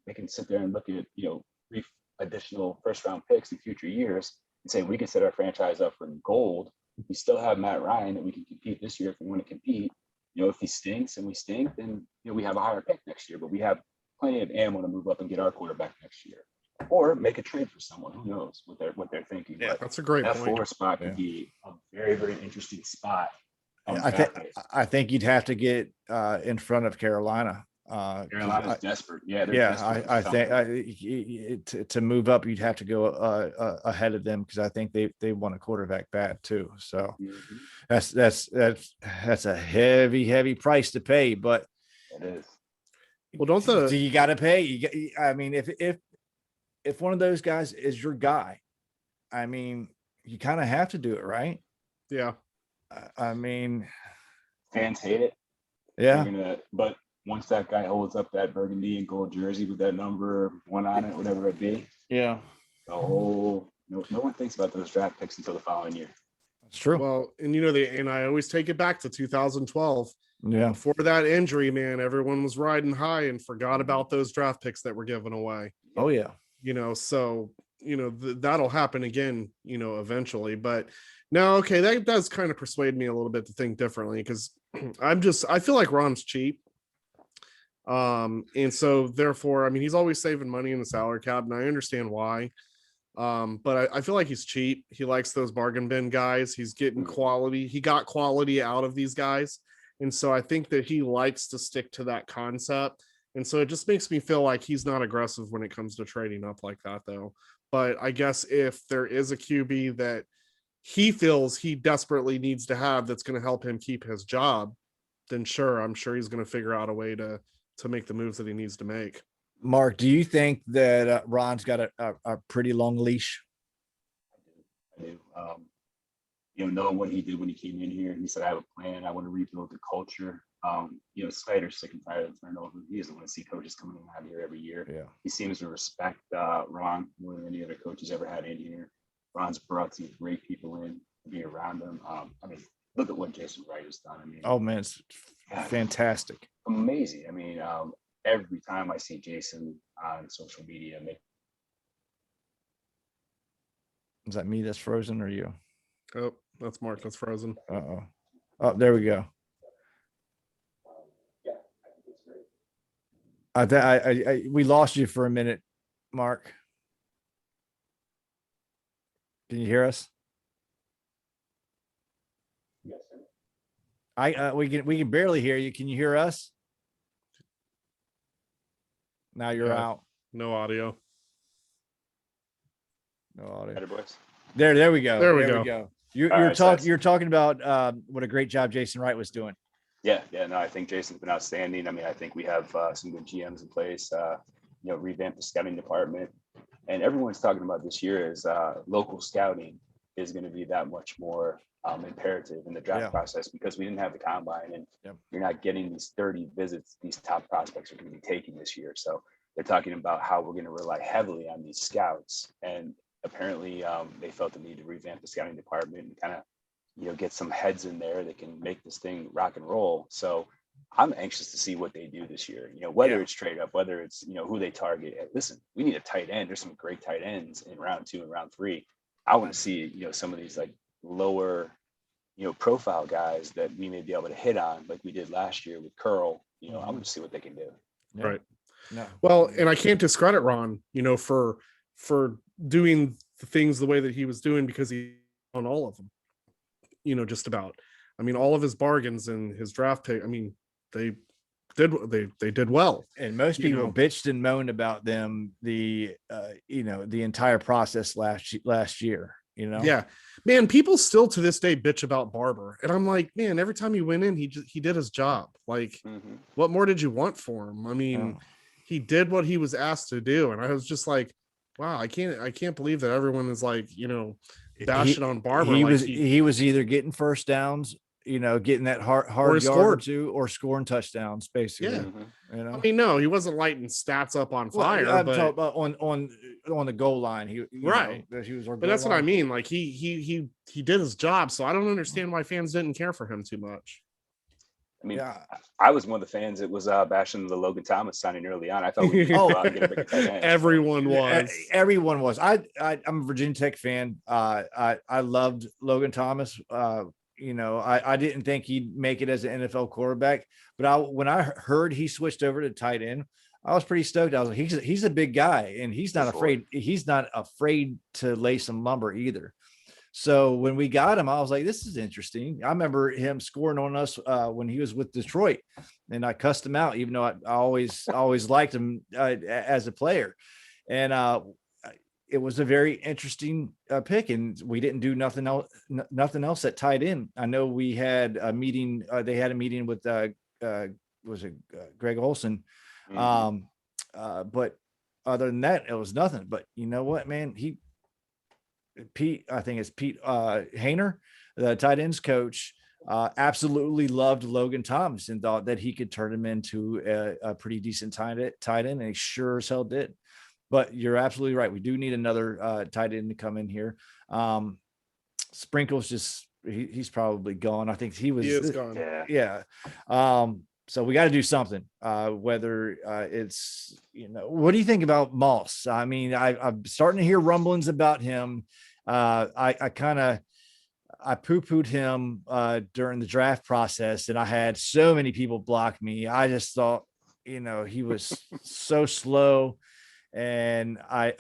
[SPEAKER 3] They can sit there and look at 3 additional first-round picks in future years and say we can set our franchise up for gold. We still have Matt Ryan that we can compete this year if we want to compete. If he stinks and we stink, then we have a higher pick next year. But we have plenty of ammo to move up and get our quarterback next year, or make a trade for someone. Who knows what they're thinking?
[SPEAKER 2] Yeah,
[SPEAKER 3] but
[SPEAKER 2] that's a great
[SPEAKER 3] that
[SPEAKER 2] point.
[SPEAKER 3] 4 spot could be a very, very interesting spot.
[SPEAKER 1] I think you'd have to get in front of Carolina.
[SPEAKER 3] Carolina's desperate. Yeah, they're
[SPEAKER 1] Yeah,
[SPEAKER 3] desperate
[SPEAKER 1] I
[SPEAKER 3] for
[SPEAKER 1] think to move up, you'd have to go ahead of them because I think they want a quarterback bad too. So
[SPEAKER 3] something.
[SPEAKER 1] that's a heavy price to pay. But
[SPEAKER 3] It is.
[SPEAKER 2] Well, don't
[SPEAKER 1] so
[SPEAKER 2] the
[SPEAKER 1] you got to pay. I mean, if one of those guys is your guy, I mean, you kind of have to do it, right?
[SPEAKER 2] yeah.
[SPEAKER 1] I mean,
[SPEAKER 3] Fans hate it.
[SPEAKER 1] yeah.
[SPEAKER 3] But once that guy holds up that burgundy and gold jersey with that number 1 on it, whatever it be,
[SPEAKER 1] Yeah,
[SPEAKER 3] no one thinks about those draft picks until the following year.
[SPEAKER 1] that's true.
[SPEAKER 2] Well, and and I always take it back to 2012.
[SPEAKER 1] Yeah,
[SPEAKER 2] Before that injury, man, everyone was riding high and forgot about those draft picks that were given away.
[SPEAKER 1] oh yeah.
[SPEAKER 2] So that'll happen again, eventually. But no, okay, that does kind of persuade me a little bit to think differently, because I feel like Ron's cheap. And so therefore, I mean, he's always saving money in the salary cap, and I understand why. But I feel like he's cheap. He likes those bargain bin guys. He's getting quality. He got quality out of these guys. And so I think that he likes to stick to that concept. And so it just makes me feel like he's not aggressive when it comes to trading up like that, though. But I guess if there is a QB that he feels he desperately needs to have that's going to help him keep his job, then sure, I'm sure he's going to figure out a way to make the moves that he needs to make.
[SPEAKER 1] Mark, do you think that Ron's got a pretty long leash?
[SPEAKER 3] I do. Knowing what he did when he came in here, he said, I have a plan. I want to rebuild the culture. Snyder's sick and tired of turnover. He doesn't want to see coaches coming in and out of here every year.
[SPEAKER 1] Yeah.
[SPEAKER 3] He seems to respect Ron more than any other coaches ever had in here. Ron's brought some great people in to be around him. I mean, look at what Jason Wright has done. I mean,
[SPEAKER 1] Oh man, it's fantastic.
[SPEAKER 3] amazing. I mean, every time I see Jason on social media,
[SPEAKER 1] Is that me that's frozen or you?
[SPEAKER 2] Oh, that's Mark. That's frozen.
[SPEAKER 1] Uh-oh. Oh, there we go. We lost you for a minute, Mark. Can you hear us? We can barely hear you. Can you hear us? Now you're
[SPEAKER 2] Yeah.
[SPEAKER 1] out.
[SPEAKER 2] No audio.
[SPEAKER 1] No audio.
[SPEAKER 3] better boys.
[SPEAKER 1] There we go.
[SPEAKER 2] There we go.
[SPEAKER 1] You're
[SPEAKER 3] right, so
[SPEAKER 1] you're talking about what a great job Jason Wright was doing.
[SPEAKER 3] Yeah, no, I think Jason's been outstanding. I mean, I think we have some good GMs in place, revamp the scouting department. And everyone's talking about this year is local scouting is going to be that much more imperative in the draft process, because we didn't have the combine, and you're not getting these 30 visits these top prospects are going to be taking this year. So they're talking about how we're going to rely heavily on these scouts. And apparently they felt the need to revamp the scouting department and kind of get some heads in there that can make this thing rock and roll. So I'm anxious to see what they do this year, whether it's trade up, whether it's who they target. Listen, we need a tight end. There's some great tight ends in round 2 and round 3. I want to see some of these like lower profile guys that we may be able to hit on like we did last year with Curl. I want to see what they can do.
[SPEAKER 1] Yeah.
[SPEAKER 2] Right.
[SPEAKER 1] No.
[SPEAKER 2] Well, and I can't discredit Ron, for doing the things the way that he was doing, because he on all of them, just about. I mean, all of his bargains and his draft pick, I mean, they did well.
[SPEAKER 1] And most people bitched and moaned about them the entire process last year.
[SPEAKER 2] Yeah, man, people still to this day bitch about Barber, and I'm like, man, every time he went in, he did his job. Like, what more did you want for him? I mean, he did what he was asked to do, and I was just like, wow, I can't believe that everyone is like, bashing on Barber.
[SPEAKER 1] He was either getting first downs, getting that hard yard or two, or scoring touchdowns, basically.
[SPEAKER 2] Yeah. I mean, no, he wasn't lighting stats up on fire.
[SPEAKER 1] I'm
[SPEAKER 2] but
[SPEAKER 1] talking about on the goal line. He was.
[SPEAKER 2] But that's what I mean. Like he did his job, so I don't understand why fans didn't care for him too much.
[SPEAKER 3] I mean, I was one of the fans that was bashing the Logan Thomas signing early on. I thought we could out and get a bigger tight end.
[SPEAKER 2] Everyone was.
[SPEAKER 1] Everyone was. I'm a Virginia Tech fan. I loved Logan Thomas. I didn't think he'd make it as an NFL quarterback, but when I heard he switched over to tight end, I was pretty stoked. I was like, he's a big guy, and he's not afraid. He's not afraid to lay some lumber either. So when we got him, I was like, this is interesting. I remember him scoring on us when he was with Detroit, and I cussed him out, even though I always liked him as a player. And it was a very interesting pick, and we didn't do nothing else at tight end. I know we had a meeting. They had a meeting with was it Greg Olson, but other than that, it was nothing. But you know what, man, I think it's Pete Hayner, the tight ends coach, absolutely loved Logan Thomas and thought that he could turn him into a pretty decent tight end, and he sure as hell did. But you're absolutely right. We do need another tight end to come in here. Sprinkle's just he's probably gone. I think he is
[SPEAKER 2] gone.
[SPEAKER 1] Yeah. So we got to do something. Whether it's what do you think about Moss? I mean, I'm starting to hear rumblings about him. I poo-pooed him during the draft process, and I had so many people block me. I just thought, he was so slow. And I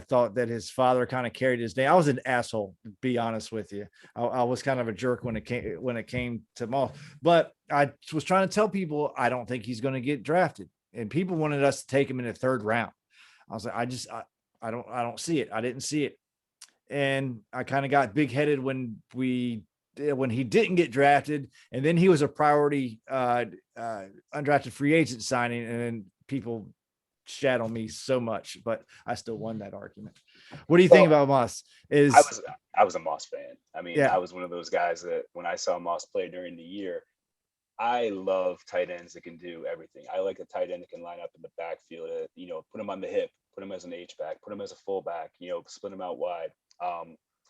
[SPEAKER 1] thought that his father kind of carried his name. I was an asshole, to be honest with you. I was kind of a jerk when it came to Moss, but I was trying to tell people I don't think he's going to get drafted, and people wanted us to take him in the 3rd round. I was like, I don't see it. I didn't see it, and I kind of got big headed when he didn't get drafted, and then he was a priority undrafted free agent signing, and then people shat on me so much, but I still won that argument. What do you think about Moss?
[SPEAKER 3] I was a Moss fan. I mean,
[SPEAKER 1] Yeah.
[SPEAKER 3] I was one of those guys that when I saw Moss play during the year, I love tight ends that can do everything. I like a tight end that can line up in the backfield, put him on the hip, put him as an H-back, put him as a fullback, split him out wide,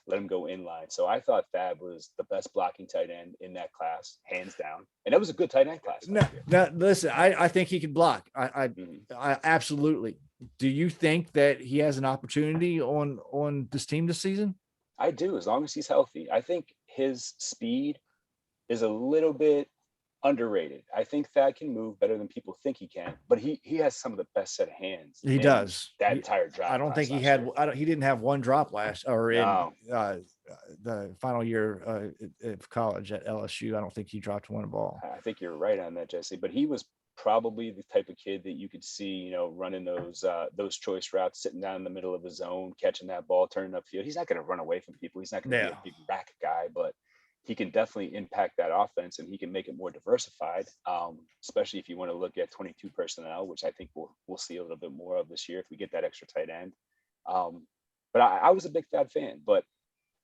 [SPEAKER 3] let him go inline. So I thought Thad was the best blocking tight end in that class, hands down. And that was a good tight end class.
[SPEAKER 1] No, listen, I think he can block. I absolutely. Do you think that he has an opportunity on this team this season?
[SPEAKER 3] I do, as long as he's healthy. I think his speed is a little bit underrated. I think Thad can move better than people think he can, but he has some of the best set of hands.
[SPEAKER 1] He does.
[SPEAKER 3] That entire drop.
[SPEAKER 1] I don't think he had. He didn't have one drop
[SPEAKER 3] No.
[SPEAKER 1] in the final year of college at LSU. I don't think he dropped one ball.
[SPEAKER 3] I think you're right on that, Jesse. But he was probably the type of kid that you could see, running those choice routes, sitting down in the middle of the zone, catching that ball, turning upfield. He's not going to run away from people. He's not going to be a big rack guy, but he can definitely impact that offense, and he can make it more diversified, especially if you want to look at 22 personnel, which I think we'll see a little bit more of this year if we get that extra tight end. But I was a big Thad fan, but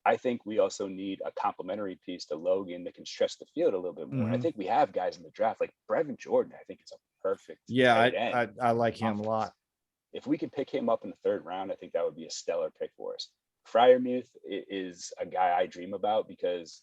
[SPEAKER 3] I think we also need a complementary piece to Logan that can stretch the field a little bit more. Mm-hmm. I think we have guys in the draft like Brevin Jordan. I think is a perfect.
[SPEAKER 1] Yeah, I like him a lot.
[SPEAKER 3] If we could pick him up in the 3rd round, I think that would be a stellar pick for us. Freiermuth is a guy I dream about because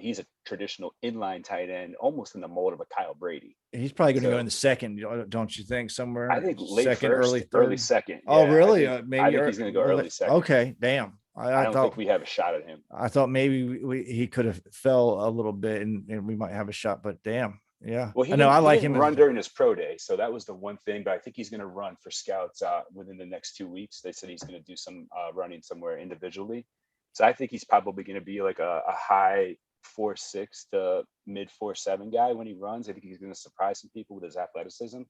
[SPEAKER 3] he's a traditional inline tight end, almost in the mold of a Kyle Brady.
[SPEAKER 1] He's probably going to go in the 2nd, don't you think? Somewhere,
[SPEAKER 3] I think late
[SPEAKER 1] 2nd,
[SPEAKER 3] early 2nd.
[SPEAKER 1] Oh, yeah, really?
[SPEAKER 3] I think he's going to go early 2nd.
[SPEAKER 1] Okay, damn.
[SPEAKER 3] I don't think we have a shot at him.
[SPEAKER 1] I thought maybe he could have fell a little bit and we might have a shot, but damn. Yeah.
[SPEAKER 3] Well, I like him run during his pro day. So that was the one thing, but I think he's going to run for scouts within the next 2 weeks. They said he's going to do some running somewhere individually. So I think he's probably going to be like a high 4.6 to mid 4.7 guy when he runs. I think he's going to surprise some people with his athleticism.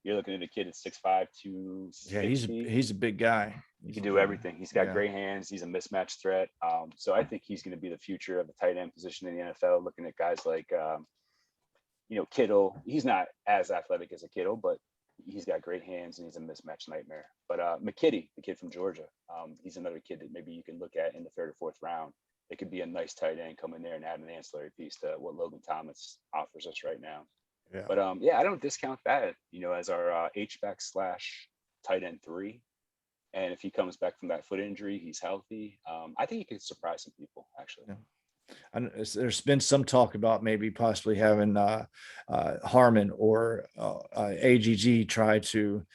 [SPEAKER 3] You're looking at a kid at 6'5", 260.
[SPEAKER 1] Yeah, he's a big guy.
[SPEAKER 3] He can do everything. He's got great hands. He's a mismatch threat. So I think he's going to be the future of the tight end position in the NFL. Looking at guys like, Kittle. He's not as athletic as a Kittle, but he's got great hands and he's a mismatch nightmare. But McKitty, the kid from Georgia, he's another kid that maybe you can look at in the 3rd or 4th round. It could be a nice tight end come in there and add an ancillary piece to what Logan Thomas offers us right now. Yeah. But I don't discount that, as our H-back / tight end 3. And if he comes back from that foot injury, he's healthy. I think he could surprise some people, actually. Yeah.
[SPEAKER 1] And there's been some talk about maybe possibly having Harmon or AGG try to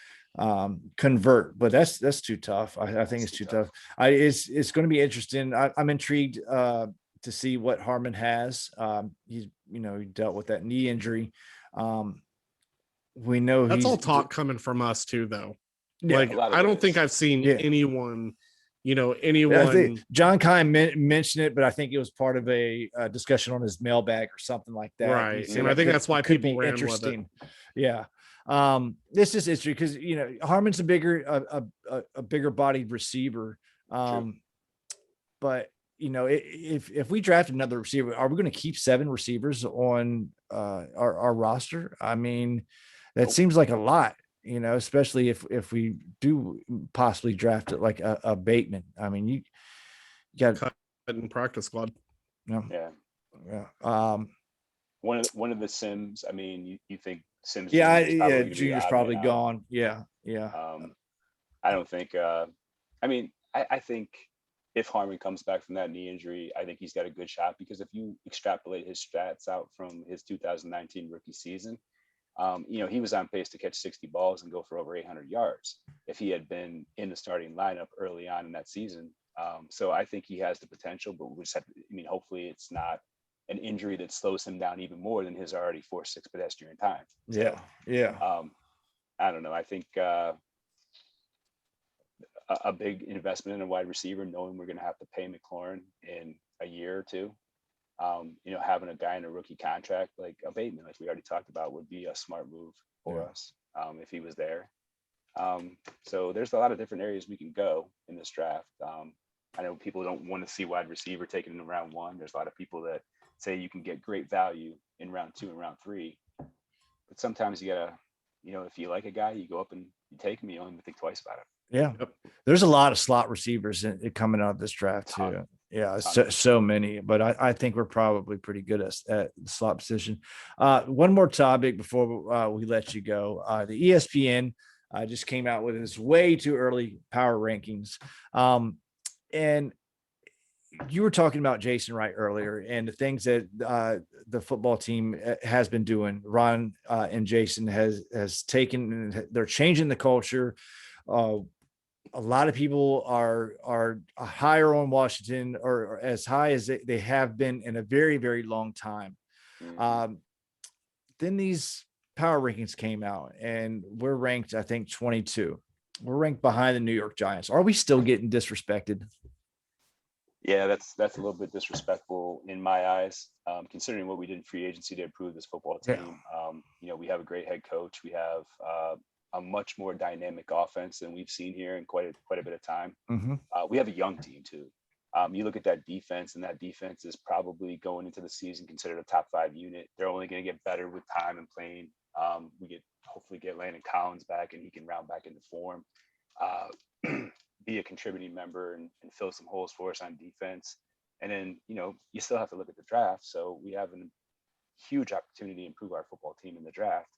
[SPEAKER 1] convert, but that's too tough. I think it's too tough. It's going to be interesting. I'm intrigued to see what Harmon has. He dealt with that knee injury. We know
[SPEAKER 2] that's all talk coming from us too, though. Yeah, I don't think I've seen anyone you know,
[SPEAKER 1] I
[SPEAKER 2] anyone.
[SPEAKER 1] think John Kine mentioned it, but I think it was part of a discussion on his mailbag or something like that.
[SPEAKER 2] Right.
[SPEAKER 1] He said
[SPEAKER 2] And I think that's why
[SPEAKER 1] could
[SPEAKER 2] people
[SPEAKER 1] be
[SPEAKER 2] ran with it.
[SPEAKER 1] interesting. Yeah. This is interesting because, you know, Harmon's a bigger bodied receiver. But you know, if we draft another receiver, are we going to keep 7 receivers on our roster? I mean, that seems like a lot, you know, especially if we do possibly draft it like a Bateman. I mean, you got
[SPEAKER 2] Cut in practice squad.
[SPEAKER 3] Yeah.
[SPEAKER 1] yeah.
[SPEAKER 3] One of the Sims. I mean, you think Sims?
[SPEAKER 1] Yeah,
[SPEAKER 3] Jr. is probably gonna be
[SPEAKER 1] Junior's
[SPEAKER 3] odd
[SPEAKER 1] probably
[SPEAKER 3] man out.
[SPEAKER 1] gone. Yeah.
[SPEAKER 3] I don't think. I mean, I think if Harmon comes back from that knee injury, I think he's got a good shot because if you extrapolate his stats out from his 2019 rookie season, you know, he was on pace to catch 60 balls and go for over 800 yards if he had been in the starting lineup early on in that season. So I think he has the potential, but we just have to, I mean, hopefully it's not an injury that slows him down even more than his already 4.6 pedestrian time. So, I don't know. I think a big investment in a wide receiver, knowing we're going to have to pay McLaurin in a year or two. You know, having a guy in a rookie contract like a Bateman, like we already talked about, would be a smart move for us if he was there. So there's a lot of different areas we can go in this draft. I know people don't want to see wide receiver taken in round 1. There's a lot of people that say you can get great value in round 2 and round 3, but sometimes you gotta, you know, if you like a guy, you go up and you take him. You don't even think twice about it.
[SPEAKER 1] Yeah. There's a lot of slot receivers coming out of this draft too. Yeah, so many, but I think we're probably pretty good at the slot position. One more topic before we let you go. The ESPN just came out with its way too early power rankings. And you were talking about Jason Wright earlier and the things that the football team has been doing. Ron and Jason has taken, they're changing the culture. A lot of people are higher on Washington or as high as they have been in a very, very long time. Then these power rankings came out and we're ranked, I think, 22. We're ranked behind the New York Giants. Are we still getting disrespected?
[SPEAKER 3] Yeah, that's a little bit disrespectful in my eyes, considering what we did in free agency to improve this football team. You know, we have a great head coach. We have a much more dynamic offense than we've seen here in quite a bit of time. We have a young team too. You look at that defense, and that defense is probably going into the season considered a top 5 unit. They're only going to get better with time and playing. We hopefully get Landon Collins back, and he can round back into form, be a contributing member, and fill some holes for us on defense. And then, you know, you still have to look at the draft. So we have a huge opportunity to improve our football team in the draft.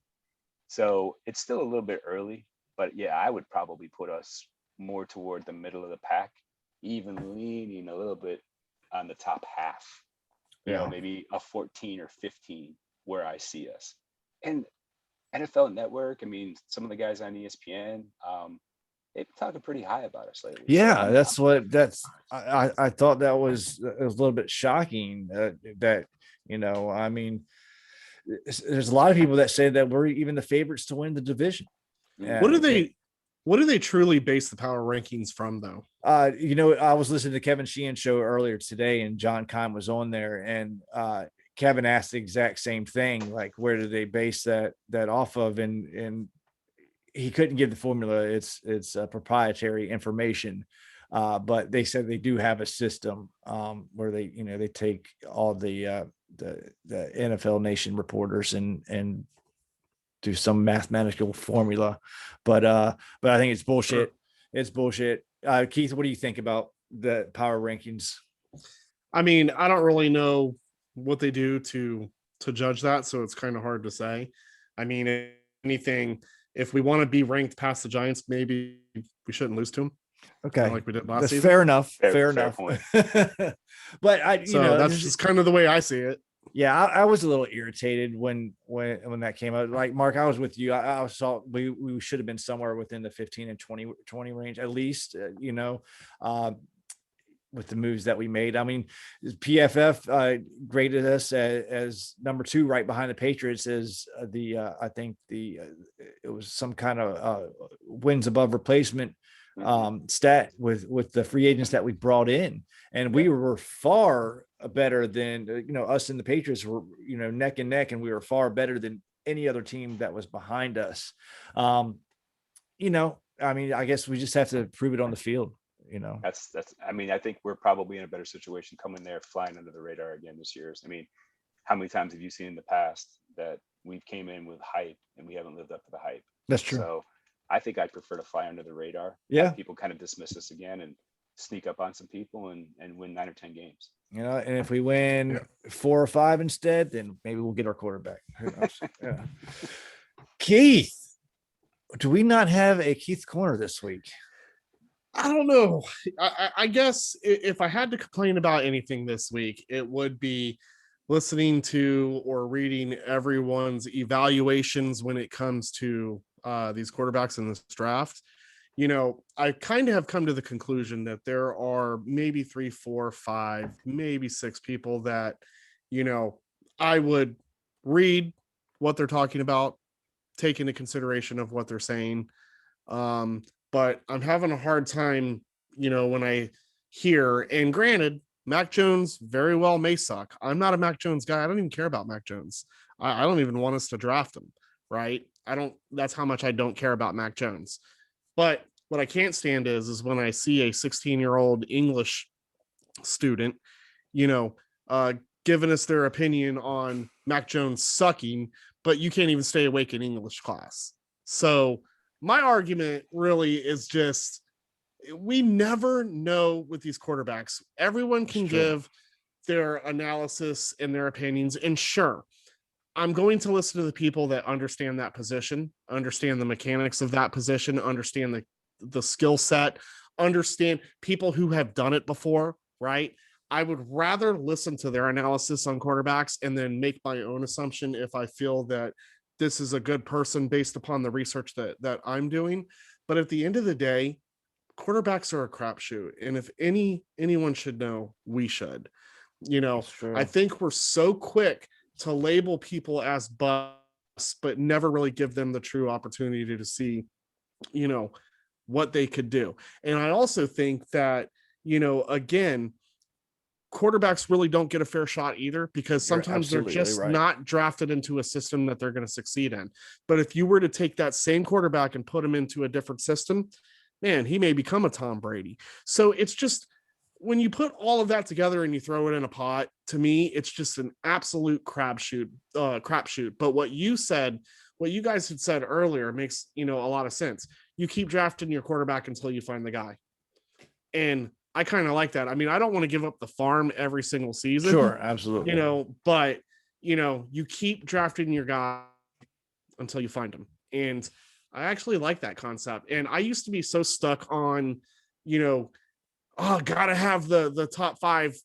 [SPEAKER 3] So it's still a little bit early, but yeah, I would probably put us more toward the middle of the pack, even leaning a little bit on the top half, you know, maybe a 14 or 15 where I see us. And NFL Network, I mean, some of the guys on ESPN, they've been talking pretty high about us lately.
[SPEAKER 1] Yeah, so I thought that was a little bit shocking that, you know, I mean, there's a lot of people that say that we're even the favorites to win the division.
[SPEAKER 2] What do they truly base the power rankings from though?
[SPEAKER 1] You know, I was listening to Kevin Sheehan's show earlier today and John Kine was on there and Kevin asked the exact same thing, like, where do they base that off of? And he couldn't give the formula. It's proprietary information. But they said they do have a system where they, you know, they take all the NFL Nation reporters and do some mathematical formula. But I think it's bullshit. It's bullshit. Keith, what do you think about the power rankings?
[SPEAKER 2] I mean, I don't really know what they do to judge that, so it's kind of hard to say. I mean, if anything, if we want to be ranked past the Giants, maybe we shouldn't lose to them.
[SPEAKER 1] Okay,
[SPEAKER 2] like we did last
[SPEAKER 1] that's
[SPEAKER 2] season.
[SPEAKER 1] fair enough. Fair
[SPEAKER 3] enough.
[SPEAKER 1] Point. But you know,
[SPEAKER 2] that's just kind of the way I see it.
[SPEAKER 1] Yeah, I was a little irritated when that came out. Like, Mark, I was with you. I saw we should have been somewhere within the 15 and 20 range at least. You know, with the moves that we made. I mean, PFF graded us as number 2, right behind the Patriots. As I think it was some kind of wins above replacement stat with the free agents that we brought in, and we were far better than us and the Patriots were neck and neck, and we were far better than any other team that was behind us. I mean, I guess we just have to prove it on the field.
[SPEAKER 3] That's. I mean, I think we're probably in a better situation coming there, flying under the radar again this year. I mean, how many times have you seen in the past that we've came in with hype and we haven't lived up to the hype?
[SPEAKER 1] That's true.
[SPEAKER 3] So I think I'd prefer to fly under the radar.
[SPEAKER 1] Yeah.
[SPEAKER 3] People kind of dismiss us again and sneak up on some people and win 9 or 10 games.
[SPEAKER 1] And if we win 4 or 5 instead, then maybe we'll get our quarterback. Who knows? Yeah. Keith, do we not have a Keith Corner this week?
[SPEAKER 2] I don't know. I guess if I had to complain about anything this week, it would be listening to or reading everyone's evaluations when it comes to these quarterbacks in this draft. I kind of have come to the conclusion that there are maybe 3, 4, 5, maybe 6 people that, I would read what they're talking about, take into consideration of what they're saying. But I'm having a hard time, when I hear, and granted, Mac Jones very well may suck. I'm not a Mac Jones guy. I don't even care about Mac Jones. I don't even want us to draft him, right? That's how much I don't care about Mac Jones. But what I can't stand is when I see a 16-year-old English student, giving us their opinion on Mac Jones sucking, but you can't even stay awake in English class. So my argument really is just, we never know with these quarterbacks. Everyone can give their analysis and their opinions. And sure, I'm going to listen to the people that understand that position, understand the mechanics of that position, understand the skill set, understand people who have done it before, right? I would rather listen to their analysis on quarterbacks and then make my own assumption if I feel that this is a good person based upon the research that I'm doing. But at the end of the day, quarterbacks are a crapshoot. And if anyone should know, we should. I think we're so quick to label people as busts, but never really give them the true opportunity to see, what they could do. And I also think that, again, quarterbacks really don't get a fair shot either, because sometimes they're just not drafted into a system that they're going to succeed in. But if you were to take that same quarterback and put him into a different system, man, he may become a Tom Brady. So it's just, when you put all of that together and you throw it in a pot, to me, it's just an absolute crapshoot. But what you guys had said earlier makes, a lot of sense. You keep drafting your quarterback until you find the guy. And I kind of like that. I mean, I don't want to give up the farm every single season.
[SPEAKER 1] Sure, absolutely.
[SPEAKER 2] But you keep drafting your guy until you find him. And I actually like that concept. And I used to be so stuck on, gotta have the top 5,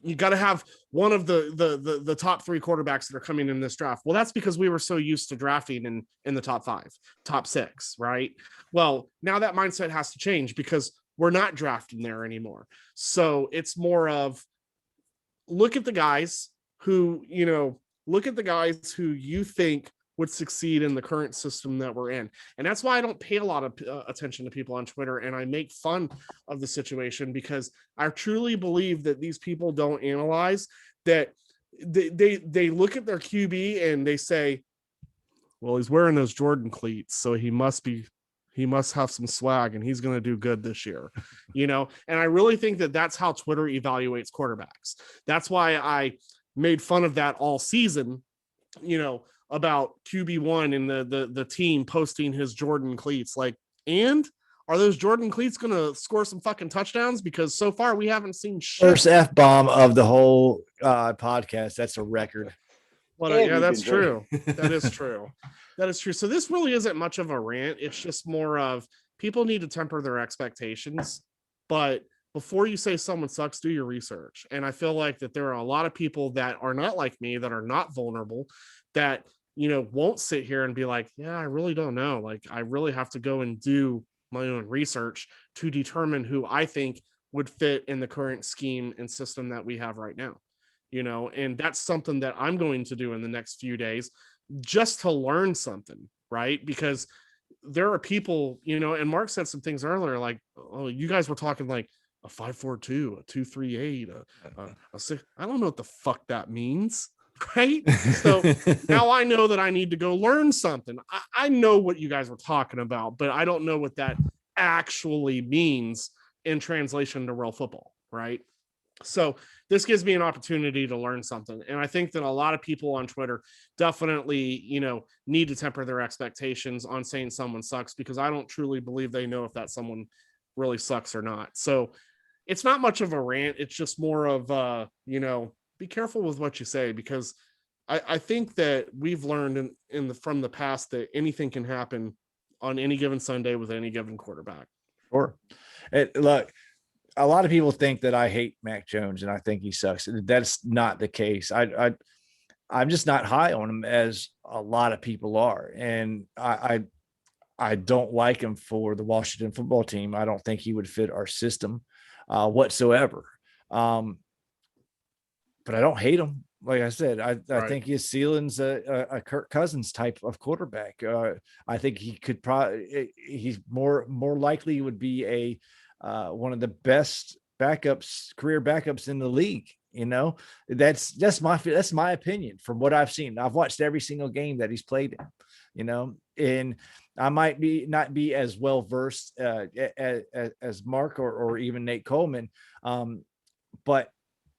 [SPEAKER 2] you got to have one of the top 3 quarterbacks that are coming in this draft. Well, that's because we were so used to drafting in the top 5, top 6, right? Well, now that mindset has to change because we're not drafting there anymore. So it's more of, look at the guys who you think would succeed in the current system that we're in. And that's why I don't pay a lot of attention to people on Twitter, and I make fun of the situation, because I truly believe that these people don't analyze that. They look at their QB and they say, well, he's wearing those Jordan cleats, so he must have some swag and he's going to do good this year, and I really think that that's how Twitter evaluates quarterbacks. That's why I made fun of that all season, about QB1 and the team posting his Jordan cleats. Like, and are those Jordan cleats going to score some fucking touchdowns? Because so far we haven't seen shit.
[SPEAKER 1] First F-bomb of the whole podcast. That's a record.
[SPEAKER 2] Well, yeah, that's true. That is true. That is true. So this really isn't much of a rant. It's just more of, people need to temper their expectations. But before you say someone sucks, do your research. And I feel like that there are a lot of people that are not like me, that are not vulnerable, that, won't sit here and be like, yeah, I really don't know. Like, I really have to go and do my own research to determine who I think would fit in the current scheme and system that we have right now. And that's something that I'm going to do in the next few days, just to learn something, right? Because there are people, and Mark said some things earlier, like, oh, you guys were talking like a 5-4-2, a 2-3-8, a 6. I don't know what the fuck that means. Right. So now I know that I need to go learn something. I know what you guys were talking about, but I don't know what that actually means in translation to real football. Right. So this gives me an opportunity to learn something. And I think that a lot of people on Twitter definitely, need to temper their expectations on saying someone sucks, because I don't truly believe they know if that someone really sucks or not. So it's not much of a rant. It's just more of, be careful with what you say, because I think that we've learned from the past that anything can happen on any given Sunday with any given quarterback.
[SPEAKER 1] Sure. Look, a lot of people think that I hate Mac Jones and I think he sucks. That's not the case. I'm just not high on him as a lot of people are. And I don't like him for the Washington football team. I don't think he would fit our system whatsoever. But I don't hate him. Like I said, I think his ceiling's a Kirk Cousins type of quarterback. I think he could he's more likely would be one of the best career backups in the league. That's my opinion from what I've seen. I've watched every single game that he's played in, and I might not be as well versed as Mark or even Nate Coleman. But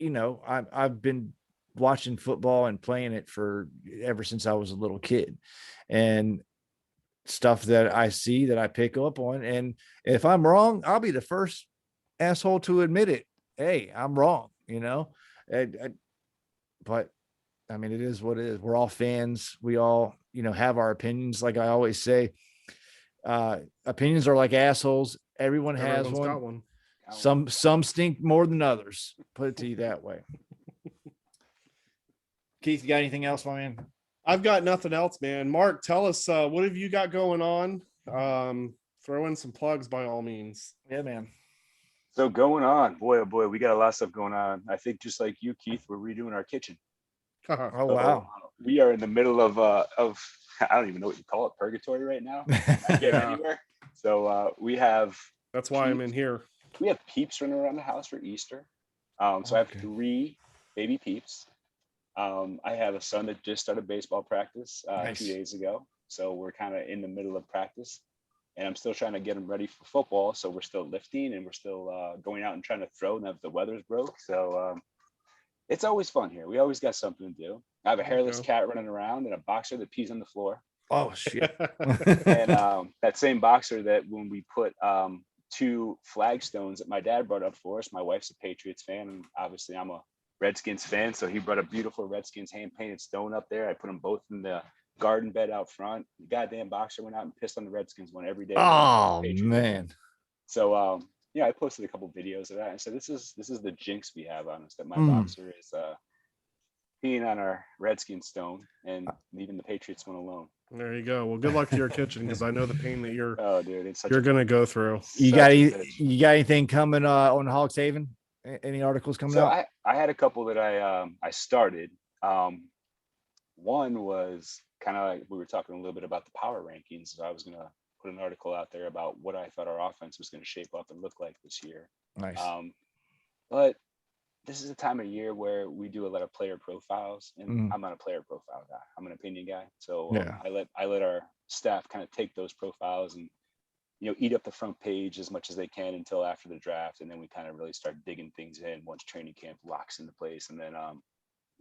[SPEAKER 1] I've been watching football and playing it ever since I was a little kid, and stuff that I see that I pick up on. And if I'm wrong, I'll be the first asshole to admit it. Hey, I'm wrong, but I mean, it is what it is. We're all fans. We all, have our opinions. Like I always say, opinions are like assholes. Everyone's has one.
[SPEAKER 2] Got one.
[SPEAKER 1] Some stink more than others. Put it to you that way. Keith, you got anything else, my man?
[SPEAKER 2] I've got nothing else, man. Mark, tell us, what have you got going on? Throw in some plugs by all means.
[SPEAKER 1] Yeah, man.
[SPEAKER 3] So going on, boy, oh boy, we got a lot of stuff going on. I think just like you, Keith, we're redoing our kitchen.
[SPEAKER 1] Oh, wow.
[SPEAKER 3] We are in the middle of I don't even know what you call it, purgatory right now. I get anywhere. So we have.
[SPEAKER 2] That's why I'm in here.
[SPEAKER 3] We have peeps running around the house for Easter. So I have 3 baby peeps. I have a son that just started baseball practice
[SPEAKER 1] Nice.
[SPEAKER 3] 2 days ago. So we're kind of in the middle of practice, and I'm still trying to get him ready for football. So we're still lifting, and we're still going out and trying to throw now that the weather's broke. So it's always fun here. We always got something to do. I have a hairless cat running around and a boxer that pees on the floor.
[SPEAKER 1] Oh, shit.
[SPEAKER 3] And that same boxer that when we put 2 flagstones that my dad brought up for us, my wife's a Patriots fan, and obviously I'm a Redskins fan, so he brought a beautiful Redskins hand-painted stone up there. I put them both in the garden bed out front. The goddamn boxer went out and pissed on the Redskins one every day.
[SPEAKER 1] Oh, man.
[SPEAKER 3] So I posted a couple videos of that, and so this is the jinx we have on us, that my boxer is peeing on our Redskins stone and leaving the Patriots one alone.
[SPEAKER 2] There you go. Well, good luck to your kitchen, because I know the pain that you're
[SPEAKER 3] you're
[SPEAKER 2] gonna go through.
[SPEAKER 1] You got anything coming on HogsHaven? Any articles coming out?
[SPEAKER 3] I had a couple that I started. One was kind of like we were talking a little bit about the power rankings. So I was gonna put an article out there about what I thought our offense was going to shape up and look like this year.
[SPEAKER 1] Nice.
[SPEAKER 3] But this is a time of year where we do a lot of player profiles, and I'm not a player profile guy. I'm an opinion guy. So I let our staff kind of take those profiles and eat up the front page as much as they can until after the draft, and then we kind of really start digging things in once training camp locks into place. And then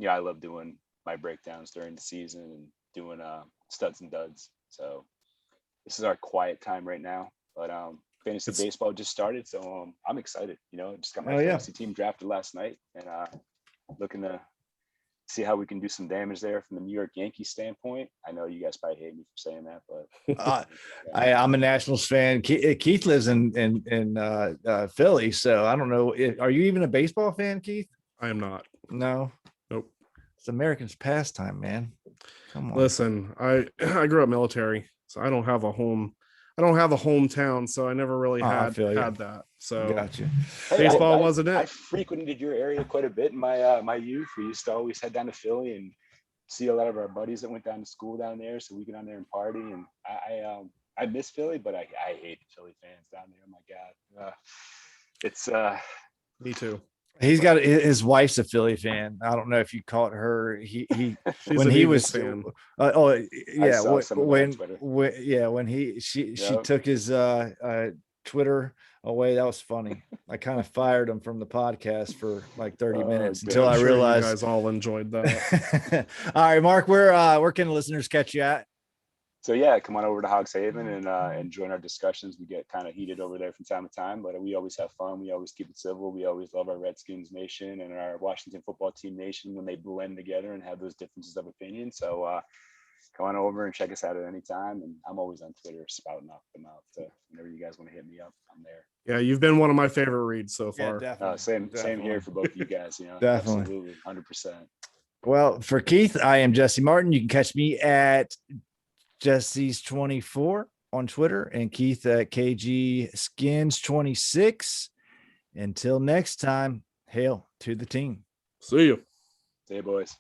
[SPEAKER 3] I love doing my breakdowns during the season and doing studs and duds. So this is our quiet time right now, but fantasy baseball just started, so I'm excited. Just got my fantasy team drafted last night, and looking to see how we can do some damage there from the New York Yankees standpoint. I know you guys probably hate me for saying that, but
[SPEAKER 1] I'm a Nationals fan. Keith lives in Philly, so I don't know. Are you even a baseball fan, Keith?
[SPEAKER 2] I am not.
[SPEAKER 1] No.
[SPEAKER 2] Nope.
[SPEAKER 1] It's Americans' pastime, man. Come on.
[SPEAKER 2] Listen, I grew up military, so I don't have a home. I don't have a hometown, so I never really had that. So
[SPEAKER 1] gotcha.
[SPEAKER 2] Baseball wasn't it.
[SPEAKER 3] I frequented your area quite a bit in my youth. We used to always head down to Philly and see a lot of our buddies that went down to school down there, so we get down there and party. And I miss Philly, but I hate the Philly fans down there. Oh my God. It's
[SPEAKER 2] Me too.
[SPEAKER 1] He's got his wife's a Philly fan. I don't know if you caught her. He
[SPEAKER 2] She's
[SPEAKER 1] when
[SPEAKER 2] an
[SPEAKER 1] he
[SPEAKER 2] Eagles
[SPEAKER 1] was
[SPEAKER 2] fan.
[SPEAKER 1] yeah
[SPEAKER 3] saw some of that on Twitter.
[SPEAKER 1] when she
[SPEAKER 3] Yep.
[SPEAKER 1] took his Twitter away. That was funny. I kind of fired him from the podcast for like 30 minutes
[SPEAKER 3] damn.
[SPEAKER 1] until
[SPEAKER 2] I'm
[SPEAKER 1] I
[SPEAKER 2] sure
[SPEAKER 1] realized.
[SPEAKER 2] you guys all enjoyed that.
[SPEAKER 1] All right, Mark, where can the listeners catch you at?
[SPEAKER 3] So yeah, come on over to HogsHaven and join our discussions. We get kind of heated over there from time to time, but we always have fun. We always keep it civil. We always love our Redskins nation and our Washington football team nation when they blend together and have those differences of opinion. So come on over and check us out at any time. And I'm always on Twitter spouting off the mouth. So whenever you guys want to hit me up, I'm there.
[SPEAKER 2] Yeah, you've been one of my favorite reads so far.
[SPEAKER 3] Same here for both of you guys.
[SPEAKER 1] Definitely.
[SPEAKER 3] Absolutely, 100%.
[SPEAKER 1] Well, for Keith, I am Jesse Martin. You can catch me at Jesse's 24 on Twitter and Keith at KG Skins 26. Until next time, hail to the team.
[SPEAKER 2] See you.
[SPEAKER 3] See you, boys.